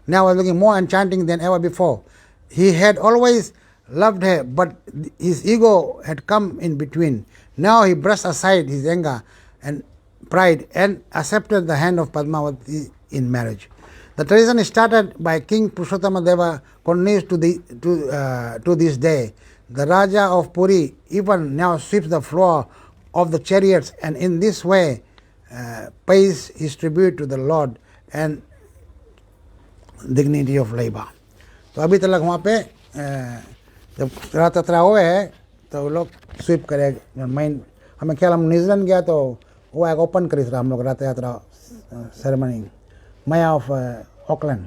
A: enchanting than ever before. He had always loved her, but his ego had come in between. Now he brushed aside his anger and pride and accepted the hand of Padmavati in marriage. The tradition started by King Purushottam Deva continues to this day. The Raja of Puri even now sweeps the floor of the chariots and in this way pays his tribute to the Lord and dignity of labor. तो अभी तक वहाँ पे जब रथ यात्रा हुए है तो लोग स्वीप करे. मेन हमें ख्याल हम न्यूजीलैंड गया तो वो एक ओपन करी था हम लोग रथ यात्रा सेरेमनी माया ऑफ ऑकलैंड.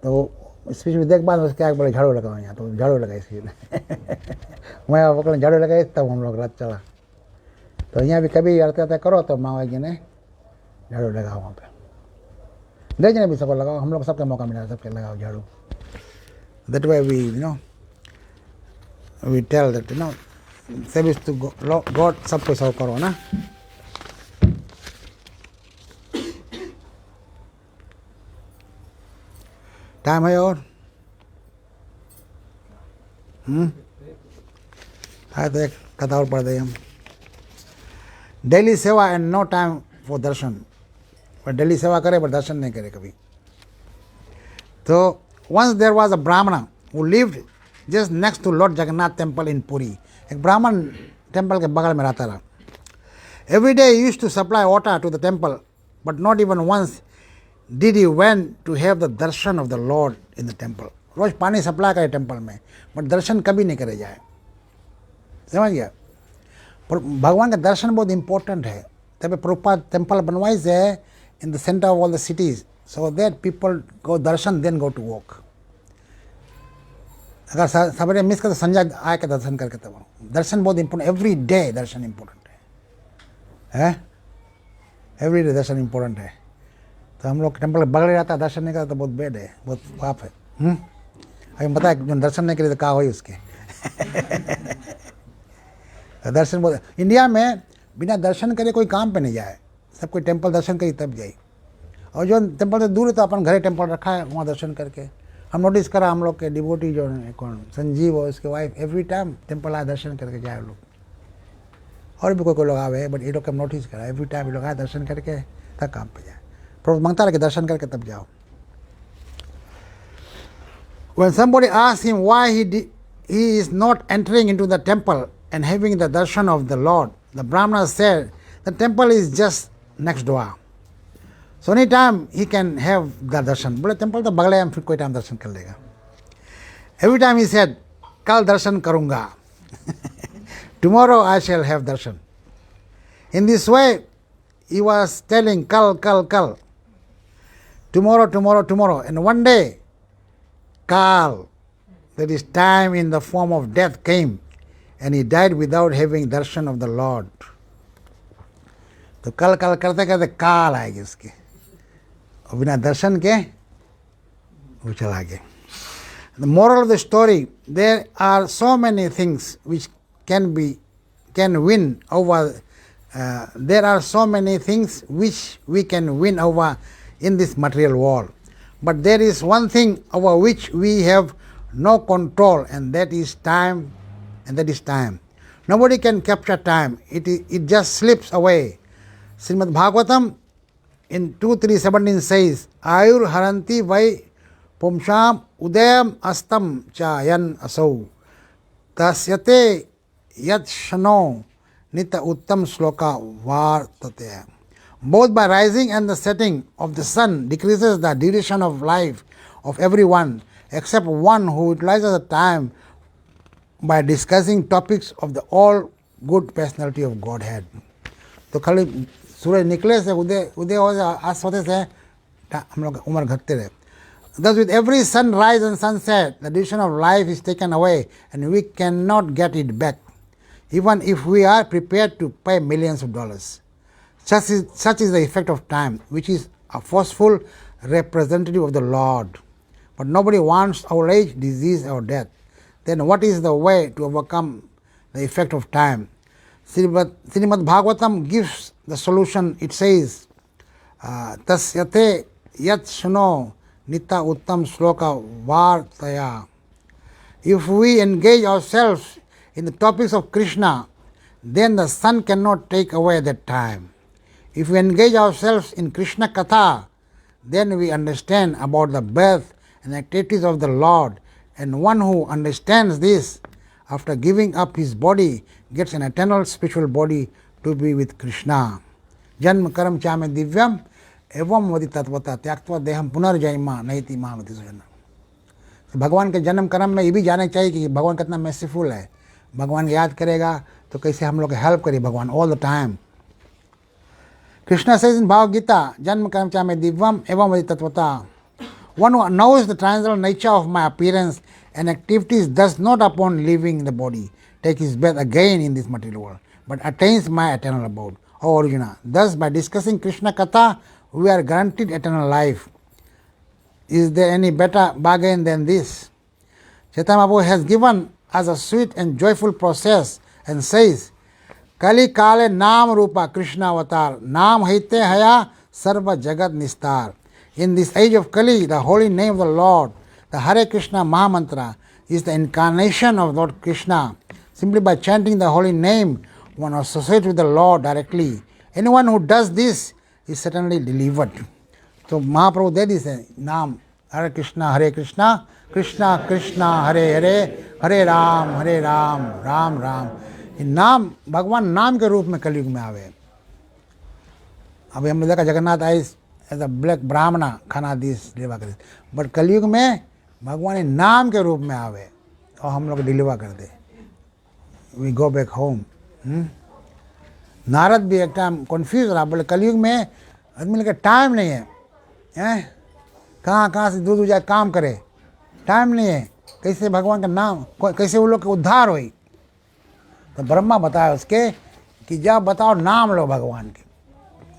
A: तो स्पीच में देख बाद उसके आगे बड़े झाड़ू लगाओ यहाँ. तो झाड़ू लगाई इसकी माया ऑफ ऑकलैंड झाड़ू लगाई तब हम लोग रथ चला. तो यहाँ भी कभी रथ यात्रा करो तो माँ जी ने झाड़ू लगाओ वहाँ पे. दे जने भी सबको लगाओ. हम लोग सबका मौका मिला सबके लगाओ झाड़ू. That way we tell that service to God सबको सब करो ना. टाइम है और हाँ तो एक कथा और पढ़ दें हम. डेली सेवा एंड नो टाइम फॉर दर्शन, पर डेली सेवा करे पर दर्शन नहीं करे कभी। तो once there was a Brahmana who lived just next to Lord Jagannath temple in Puri. एक ब्राह्मण टेम्पल के बगल में रहता रहा। Every day he used to supply water to the temple, but not even once did he went to have the darshan of the Lord in the temple. रोज पानी supply करे temple में, बट दर्शन कभी नहीं करे जाए। समझ गया? पर भगवान का दर्शन बहुत इंपॉर्टेंट है, तभी प्रभुपाद टेम्पल बनवाई है in the centre of all the cities, so that people go darshan then go to walk. अगर सवेरे मिस कर तो संजय आए के दर्शन करके तब दर्शन बहुत इंपॉर्टेंट, एवरी डे दर्शन इंपॉर्टेंट है, एवरी डे दर्शन इंपॉर्टेंट है। तो हम लोग टेम्पल बगड़े रहता है, दर्शन नहीं करता तो बहुत बैड है, बहुत पाप है। अभी पता है जो दर्शन नहीं करे तो क्या हुई उसके दर्शन बहुत, इंडिया में बिना दर्शन करे कोई काम पे नहीं जाए, सब कोई टेम्पल दर्शन करी तब जाए, और जो टेम्पल से दूर है तो अपन घरे टेम्पल रखा है वहाँ दर्शन करके। हम नोटिस करा हम लोग के डिवोटी जो है कौन संजीव और उसके वाइफ एवरी टाइम टेम्पल आए दर्शन करके जाए लोग, और भी कोई लोग आवे, बट ये लोग का नोटिस करा एवरी टाइम ये लोग आए दर्शन करके तब काम पे जाए। प्रभु मांगता रहे कि दर्शन करके तब जाओ। When somebody asked him why he is not entering into the temple and having the darshan of the Lord, the Brahmana said, the temple is just next door. So any time he can have the darshan. बोले temple तो बगले हम फिर कोई time दर्शन कर लेगा। Every time he said, कल दर्शन करूँगा tomorrow I shall have darshan. In this way, he was telling kal, tomorrow. And one day, kal, that is time in the form of death came, and he died without having darshan of the Lord. तो कल करते करते काल आएगी उसके, और बिना दर्शन के वो चला गया। The moral of the story, there are so many things which can win over. There are so many things which we can win over in this material world, but there is one thing over which we have no control, and that is time. Nobody can capture time. It just slips away. Srimad Bhagavatam in 2:3:17 says, Ayur haranti vai pumsham udayam astam cha yan asau tasyate yat shano nita uttam sloka vartate. Both by rising and the setting of the sun decreases the duration of life of everyone except one who utilizes the time by discussing topics of the all good personality of Godhead. तो खाली सूरज निकले से उदय हो जाए आज होते से हम लोग उम्र घटते रहे। Thus with every sunrise and sunset the duration of life is taken away and we cannot get it back, even if we are prepared to pay millions of dollars. Such is the effect of time, which is a forceful representative of the Lord. But nobody wants old age, disease or death. Then what is the way to overcome the effect of time? Srimad Bhagavatam gives the solution. It says, Tasyate yat shano nita uttam sloka vartaya. If we engage ourselves in the topics of Krishna, then the sun cannot take away that time. If we engage ourselves in Krishna Katha, then we understand about the birth and activities of the Lord, and one who understands this, after giving up his body, gets an eternal spiritual body to be with Krishna. Janma karam chame divyam evam vadi tatvata tyaktva deham punarjaima naiti mahamati sujana. भगवान के जन्म कर्म में ये भी जाना चाहिए कि भगवान कितना मैसीफुल है। भगवान याद करेगा तो कैसे हम लोग हेल्प करें भगवान all the time. Krishna says in Bhagavad Gita, Janma karam chame divyam evam vadi tatvata. One who knows the transcendental nature of my appearance and activities does not upon leaving the body take his birth again in this material world, but attains my eternal abode. O Arjuna, thus by discussing Krishna Katha, we are granted eternal life. Is there any better bargain than this? Chaitanya Mahaprabhu has given us a sweet and joyful process and says, Kali kale naam rupa Krishna avatar, naam haite haya sarva jagat nistar. In this age of Kali, the holy name of the Lord, the Hare Krishna Mahamantra, is the incarnation of Lord Krishna. Simply by chanting the holy name, one associate with the Lord directly. Anyone who does this is certainly delivered. तो महाप्रभु दे दी से नाम हरे कृष्णा कृष्णा कृष्णा हरे हरे हरे राम राम राम। ये नाम भगवान नाम के रूप में कलयुग में आवे। अभी हमने देखा Jagannath I as a black ब्राह्मणा खाना दिस डिलीवर कर, बट कलयुग में भगवान नाम के रूप में आवे और हम लोग डिलीवर कर दे। We go back home. Narad भी एक टाइम कन्फ्यूज रहा, बोले कलयुग में आदमी का टाइम नहीं है, हैं कहाँ से दूर जाए काम करे, टाइम नहीं है, कैसे भगवान का नाम कैसे वो लोग का उद्धार हुई। तो ब्रह्मा बताया उसके कि जब बताओ नाम लो भगवान के।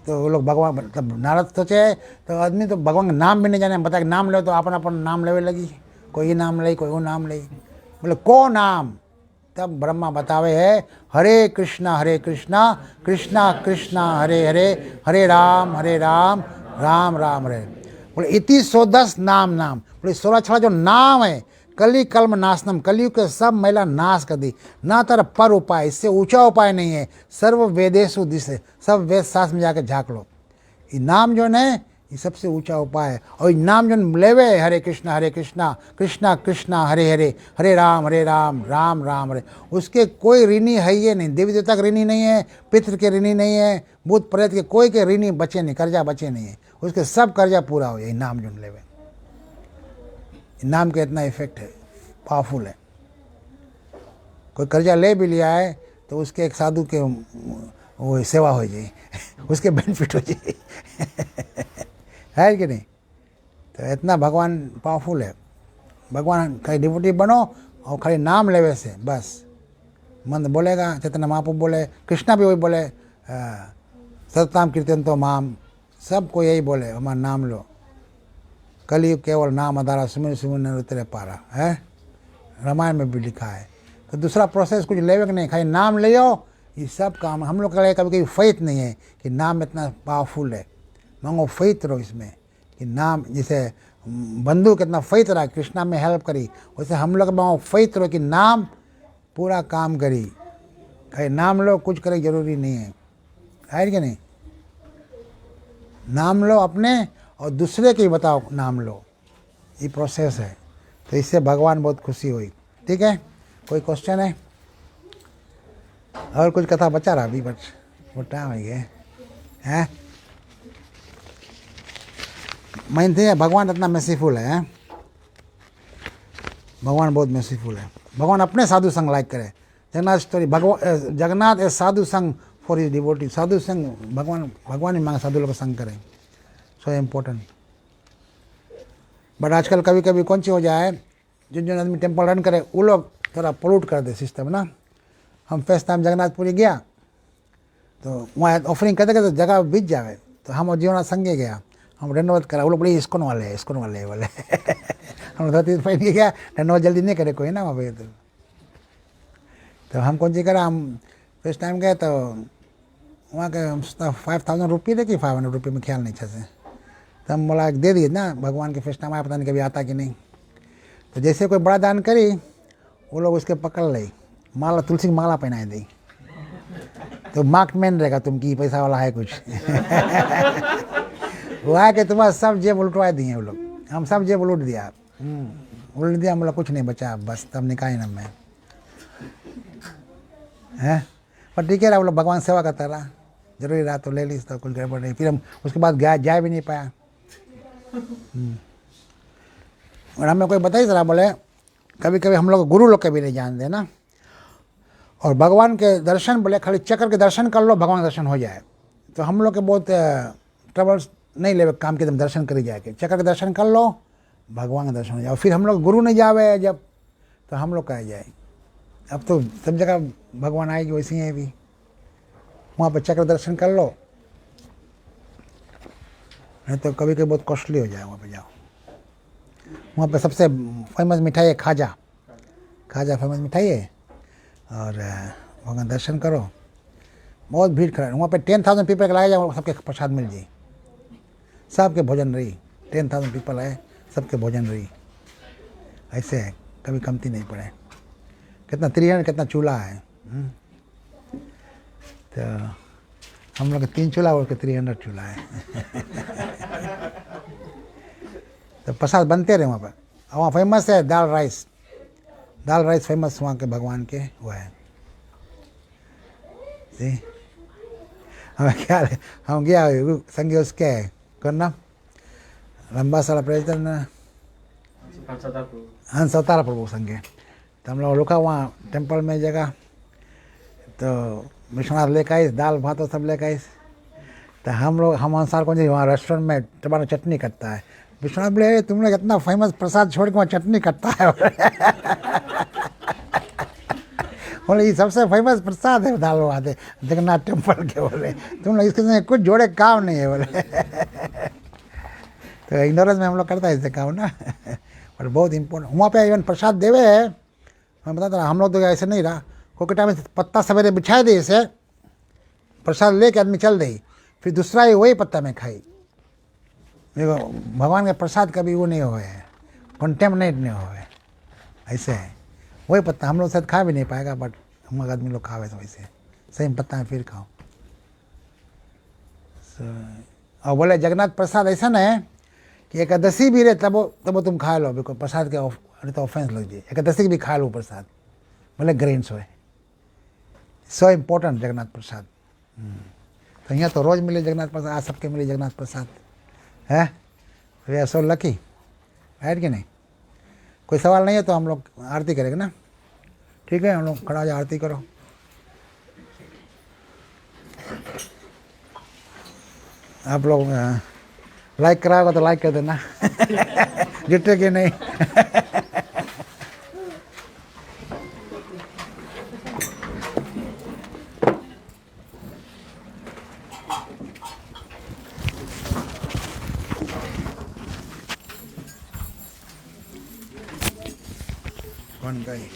A: तो वो लोग भगवान तब नारद सोचे, तो आदमी तो भगवान का नाम भी नहीं जाने, बताया कि नाम लो, तो अपन नाम लेवे लगी, कोई नाम ले कोई वो नाम ले, बोले को नाम। तब ब्रह्मा बतावे है हरे कृष्णा कृष्णा कृष्णा हरे हरे हरे राम राम राम हरे। बोले इति 110 नाम बोले 16 छड़ा जो नाम है कली कल्म नाशनम, कलयुग के सब महिला नाश कर दी। ना तर पर उपाय, इससे ऊंचा उपाय नहीं है। सर्व वेदेशु दिसे, सब वेद शास्त्र में जाकर झाँक लो। ये नाम जो है ये सबसे ऊंचा उपाय है। और नाम जो लेवे हरे कृष्णा कृष्णा कृष्णा हरे हरे हरे राम राम राम हरे, उसके कोई ऋणी है ये नहीं। देवी देवता के ऋणी नहीं है, पितृ के ऋणी नहीं है, भूत प्रेत के कोई के ऋणी बचे नहीं, कर्जा बचे नहीं है, उसके सब कर्जा पूरा हो जाए। नाम जो लेवे, नाम का इतना इफेक्ट है, पावरफुल है। कोई कर्जा ले भी लिया है तो उसके एक साधु के वो सेवा हो जाए, उसके बेनिफिट हो जाए है कि नहीं। तो इतना भगवान पावरफुल है। भगवान खाली डिवोटी बनो और खाली नाम लेवे से बस। मंद बोलेगा, चैतन्य महाप्रभु बोले, कृष्णा भी वही बोले, सतनाम कीर्तन तो माम, सबको यही बोले हमारा नाम लो। कलयुग केवल नाम आधारा, सुमिर सुमिर उतरे पारा है, रामायण में भी लिखा है। तो दूसरा प्रोसेस कुछ लेवे कि नहीं, खाली नाम ले आओ, ये सब काम। हम लोग का कभी कभी फेथ नहीं है कि नाम इतना पावरफुल है। मांगो फेथ रहो इसमें कि नाम, जैसे बंधु कितना फेथ रहा कृष्णा में हेल्प करी, वैसे हम लोग मांगो फेथ रहो कि नाम पूरा काम करी। खाली नाम लो, कुछ करे जरूरी नहीं है कि नहीं। नाम लो अपने और दूसरे के बताओ नाम लो, ये प्रोसेस है। तो इससे भगवान बहुत खुशी हुई। ठीक है, कोई क्वेश्चन है? और कुछ कथा बचा रहा अभी, बट वो टाइम है हैं। मेन थिंग है भगवान इतना मैसीफुल है, भगवान बहुत मैसीफुल है। भगवान अपने साधु संग लाइक करे। जगन्नाथ स्टोरी, जगन्नाथ ए साधु संग फॉर हिज डिवोटी। साधु संग भगवान ही मांगे साधु लोग संग करें, सो इम्पोर्टेंट। बट आजकल कभी कभी कौन सी हो जाए, जिन आदमी टेम्पल रन करे वो लोग थोड़ा पोल्यूट कर दे सिस्टम ना। हम फर्स्ट टाइम जगन्नाथपुरी गया तो वहाँ ऑफरिंग करते करते जगह बीत जाए, तो हम और जीवनाथ संगे गया, हम रेनोवेट करा। वो लोग बड़े इस्कॉन वाले बोले हम धोती पहन के गया, रेनोवेट जल्दी नहीं करे कोई ना वहाँ पे। तो हम कौन सी करा, हम फर्स्ट टाइम गए तो वहाँ के 5000 रुपये थे कि 500 रुपये में ख्याल नहीं अच्छे से। तो हम बोला दे दिए ना, भगवान के फर्स्ट टाइम आया, पता नहीं कभी आता कि नहीं। तो जैसे कोई बड़ा दान करी, वो लोग उसके पकड़ ले, माला, तुलसी की माला पहनाए दी। तो मार्क मैन रहेगा तुम की पैसा वाला है कुछ वो आके तुम्हारा सब जेब उल्टवा दिए वो लोग। हम सब जेब उलट दिया, उलट दिया, हम लोग कुछ नहीं बचा, बस तब निकाय ना मैं है। पर ठीक है, वो लोग भगवान सेवा करता रहा, जरूरी रहा तो ले ली, तो कुछ गड़बड़ नहीं। फिर हम उसके बाद जा भी नहीं पाया। और हमें कोई बता ही रहा, बोले कभी कभी हम लोग गुरु लोग कभी नहीं जानते ना। और भगवान के दर्शन, बोले खाली चक्र के दर्शन कर लो, भगवान दर्शन हो जाए। तो हम लोग के बहुत ट्रबल्स नहीं ले काम के, तुम दर्शन करी जाके चक्र के दर्शन कर लो, भगवान का दर्शन हो जाए। और फिर हम लोग गुरु नहीं जावे जब, तो हम लोग कह जाए अब तो सब जगह भगवान आएगी, वैसे ही है भी। वहाँ पर चक्र दर्शन कर लो, नहीं तो कभी कभी बहुत कॉस्टली हो जाए। वहाँ पे जाओ, वहाँ पे सबसे फेमस मिठाई है खाजा फेमस मिठाई है। और भगवान दर्शन करो, बहुत भीड़ खड़ा। वहाँ पे 10,000 पीपल के लाया जाए, सबके प्रसाद मिल जाए, सबके भोजन रही। 10,000 पीपल आए, सबके भोजन रही। ऐसे है, कभी कमती नहीं पड़े। कितना 300 कितना चूल्हा है। तो हम लोग 3 चूल्हा और के 300 चूल्हा है। तो प्रसाद बनते रहे वहाँ पर। वहाँ फेमस है दाल राइस फेमस वहाँ के भगवान के वो है। जी हमें क्या है, हम गया संगे उसके कौन नाम लंबा सारा प्रेसिडेंट हंस अवतार प्रभु संगे। तो हम लोग रुका वहाँ टेम्पल में जगह, तो विश्वनाथ लेकर आई दाल भात और सब लेकर आई। तो हम अनुसार कौन जी वहाँ रेस्टोरेंट में टमाटर चटनी करता है। विश्वनाथ बोले तुम लोग इतना फेमस प्रसाद छोड़ के वहाँ चटनी करता है। बोले ये सबसे फेमस प्रसाद है दाल भात है जगन्नाथ टेम्पल के। बोले तुम लोग इसके संगे कुछ जोड़े काम नहीं है। बोले तो इग्नोरेंस में हम लोग करता है इससे काम ना। पर बहुत इम्पोर्टेंट वहाँ पे इवन प्रसाद देवे है। मैं बताता रहा हम लोग तो ऐसे नहीं रहा, कोई टाइम में पत्ता सवेरे बिछा दे इसे प्रसाद ले के आदमी चल दे, फिर दूसरा ही वही पत्ता में खाई। देखो भगवान के प्रसाद कभी वो नहीं हुए है, कंटेमिनेट नहीं हुए, ऐसे है वही पत्ता। हम लोग शायद खा भी नहीं पाएगा, बट हम आदमी लोग खावे तो वैसे सेम पत्ता में फिर खाओ। और बोले जगन्नाथ प्रसाद ऐसा ना है कि एकादशी भी रहे तब तुम खा लो, बिल्कुल प्रसाद के अरे तो ऑफेंस लग जाए। एकादशी भी खा लो प्रसाद, बोले ग्रेन्स हुए। सो इम्पोर्टेंट जगन्नाथ प्रसाद। तो यहाँ तो रोज़ मिले जगन्नाथ प्रसाद, आज सबके मिले जगन्नाथ प्रसाद है। वी आर सो लकी, है कि नहीं? कोई सवाल नहीं है तो हम लोग आरती करेंगे ना। ठीक है, हम लोग खड़ा हो जाओ, आरती करो। आप लोग लाइक कराओगे तो लाइक कर देना। जुटे कि नहीं? कौन गई?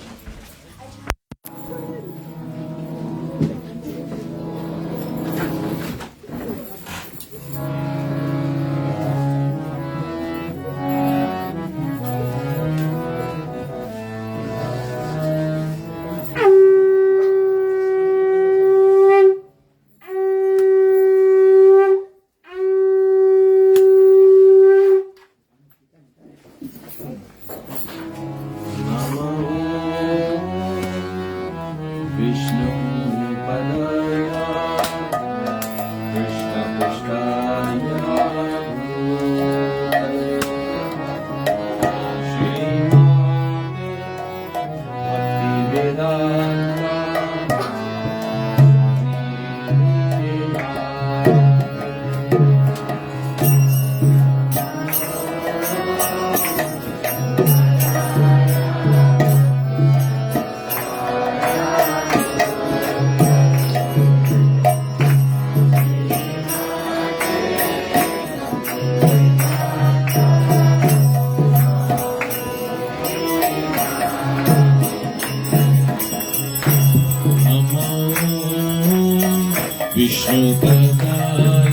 C: विष्णुपदाय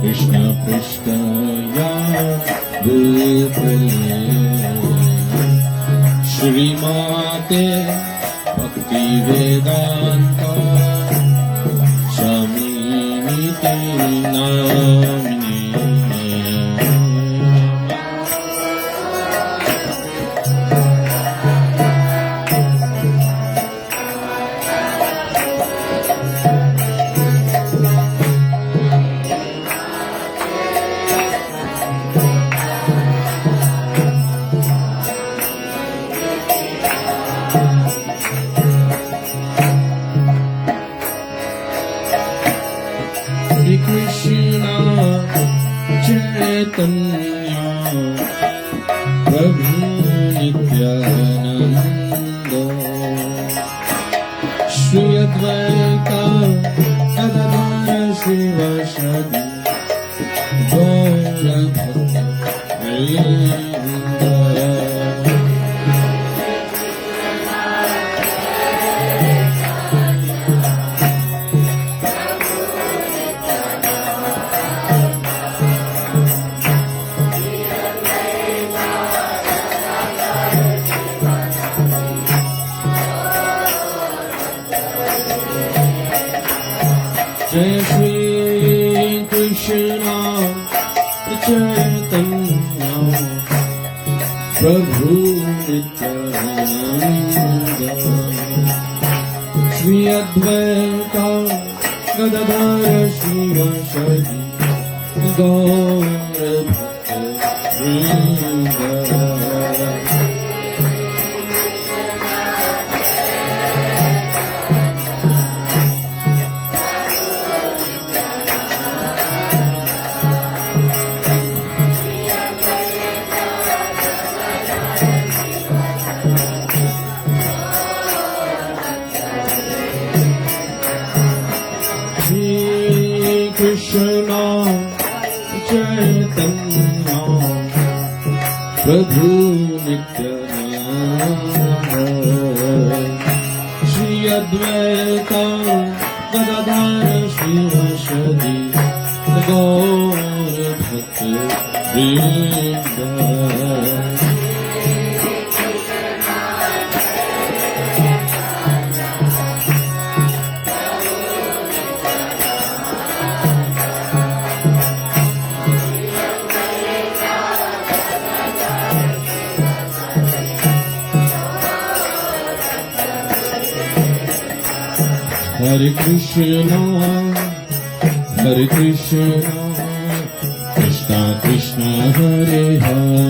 C: कृष्णपृष्ठाय भूतले श्रीमाते Bhaktivedanta स्वामिनिति नामिने। Krishna Chaitanya Prabhu Nityananda Shri Advaita Gadadhara Srivasadi Gaura Bhakta Vrinda. Krishna Chaitanya Prabhu Nityananda Shri Advaita Gadadhara Shivasadi Gaura Bhakta Vrinda Krishna Chaitanya Prabhu Nityananda Shri Advaita Gadadhara Shivasadi Gaura Bhakta Vrinda Hare Krishna, Krishna Krishna, Hare Hare,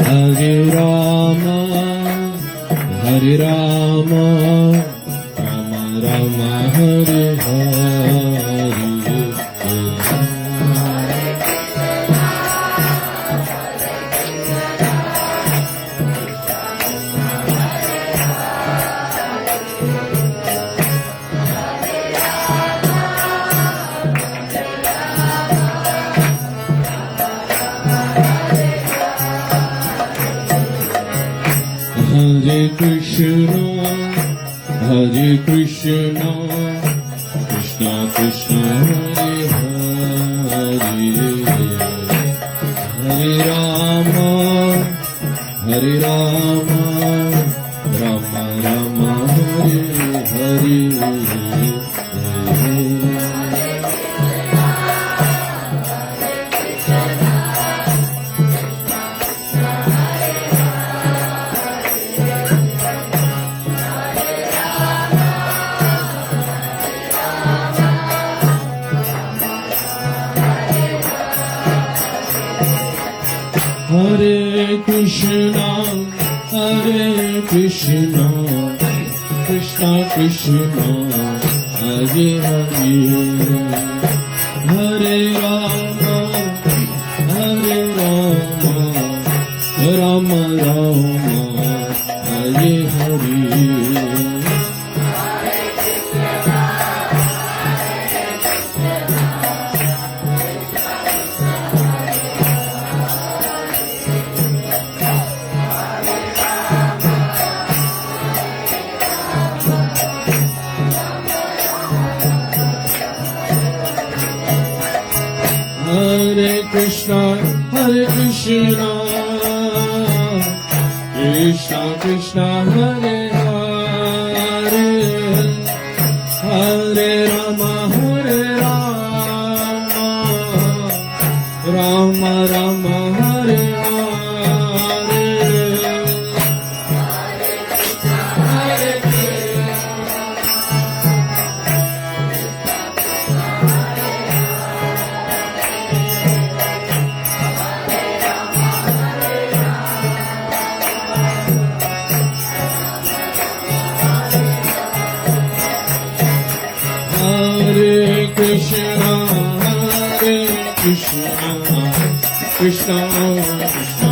C: Hare Rama, Rama Rama, Hare Hare. Hare Krishna, Krishna Krishna, Hare Hare, Hare Rama, Rama Rama, Hare Hare. Hare Krishna, Krishna Krishna, Hare Hare, Hare Rama, Rama Rama, Hare Hare. Hare Krishna, Krishna Krishna, Hare Hare, Hare Rama, Rama Rama, Hare Hare. Hare Krishna, Krishna Krishna,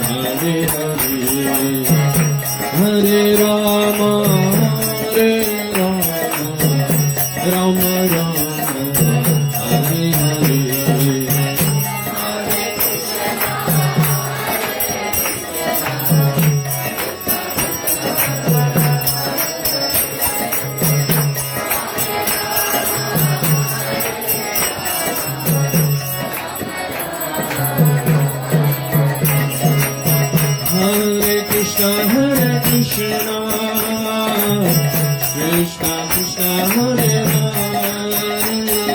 C: Hare Hare, Hare Rama, Rama Rama, Hare Hare. Hare Krishna, Krishna Krishna, Hare Hare,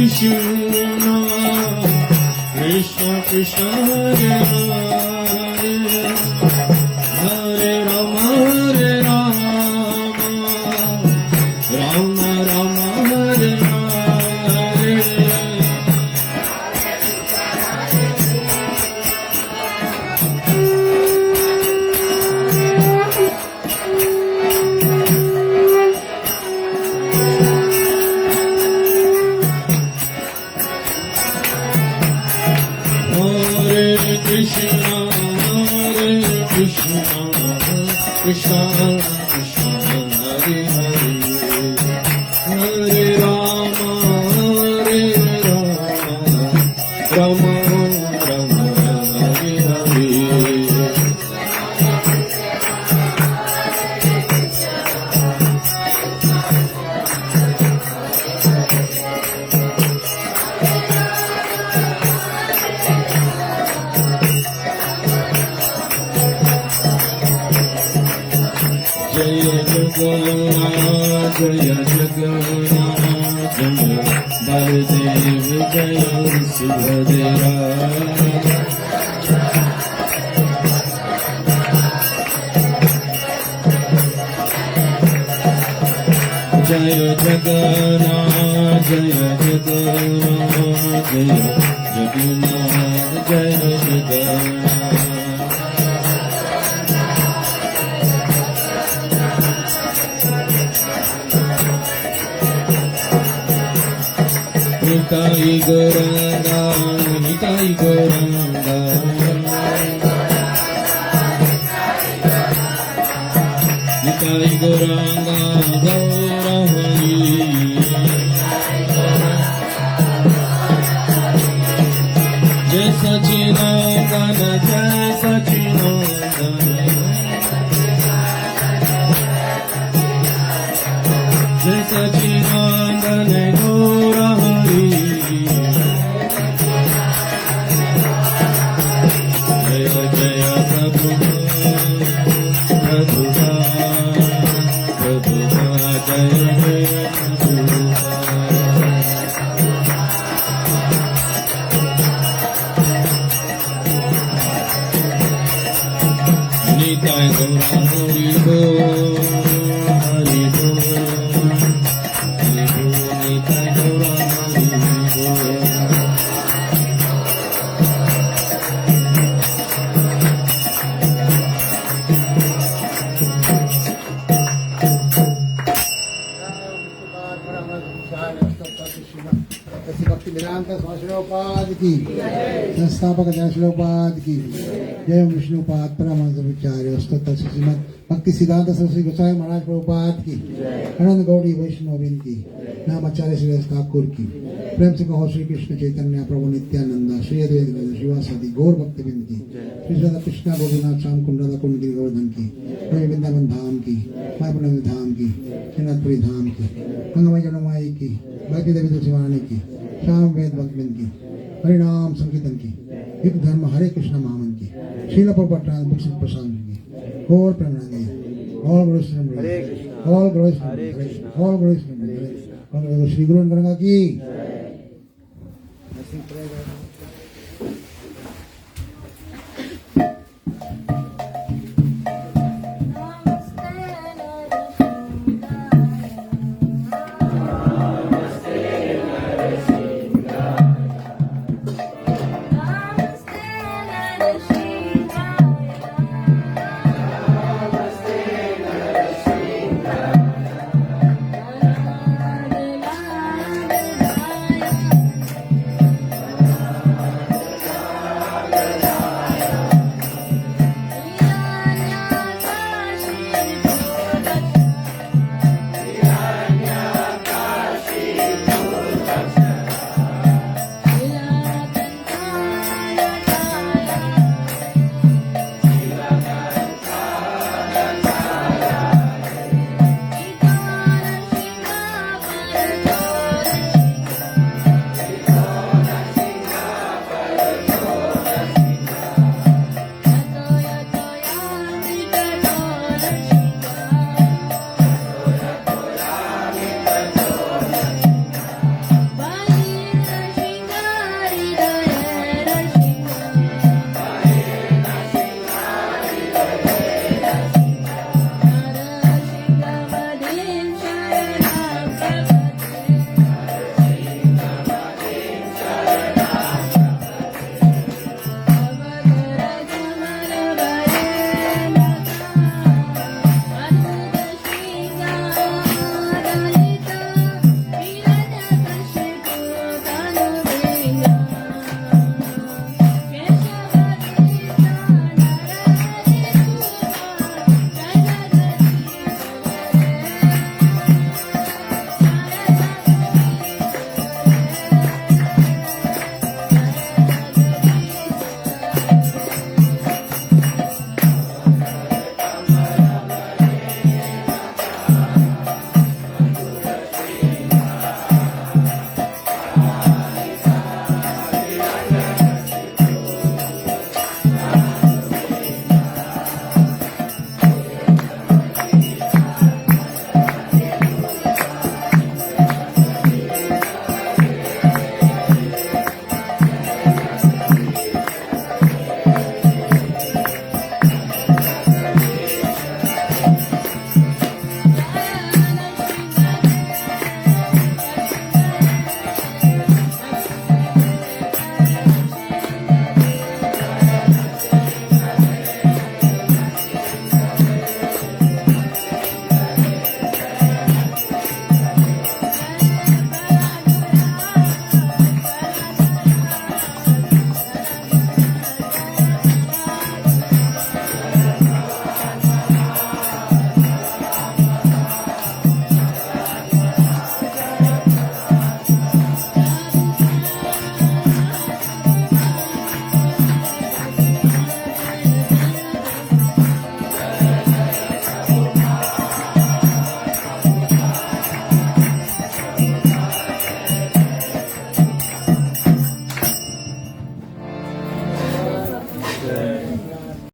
C: Krishna Krishna Krishna Hare Hare Hare Rama Hare Rama Rama Rama Hare Hare Hare Krishna Krishna Krishna Hare Hare Hare Rama Hare Rama Rama Rama Hare Hare Jaya Jagannath Jaya Jagannath Jaya Baladev Jaya Subhadra Jaya Jagannath Jaya Jagannath Jaya Jagannath Jaya Jagannath Nitai Gauranga Nitai Gauranga Nitai Gauranga Gaurahari Jai Sachinandana Jai Sachinandana Jai Sachinandana Gaurahari Jaya Jaya Prabhupada Prabhupada Prabhupada Jaya Jaya Prabhupada Nitai Gaurahari Bo Hari Bo Nitai Gaurahari Bo
A: Bhaktivedanta स्वामी शिलोपाद की संस्थापक आचार्य शिलोपाद की जय विष्णुपाद परमहंस विचार्य स्तोत्र श्रीमद् भक्ति सिद्धांत सरस्वती गोसाई महाराज प्रभुपाद की अनंत गौड़ी वैष्णविन की नाम आचार्य श्री ठाकुर की प्रेम से कहो श्री कृष्ण चैतन्य प्रभु नित्यानंदा श्री अद्वैत शिवासादि गौर भक्तबिंद की श्री राधा कृष्णा गोपीनाथ श्याम कुंड राधा कुंड गिरि गोवर्धन की वही वृंदावन धाम की मायापुरम धाम की श्रीनाथपुरी धाम की गंगामाई जमुनामाई की भक्ति देवी तुलसीवाणी की श्याम वेद भक्तबिंद की हरिनाम संकीर्तन की हित धर्म हरे कृष्ण महामन की शील प्रभुपाद प्रसाद की और प्रेमनागी all glories to Him all glories to Him all glories to Him Shri गुरु गंगा की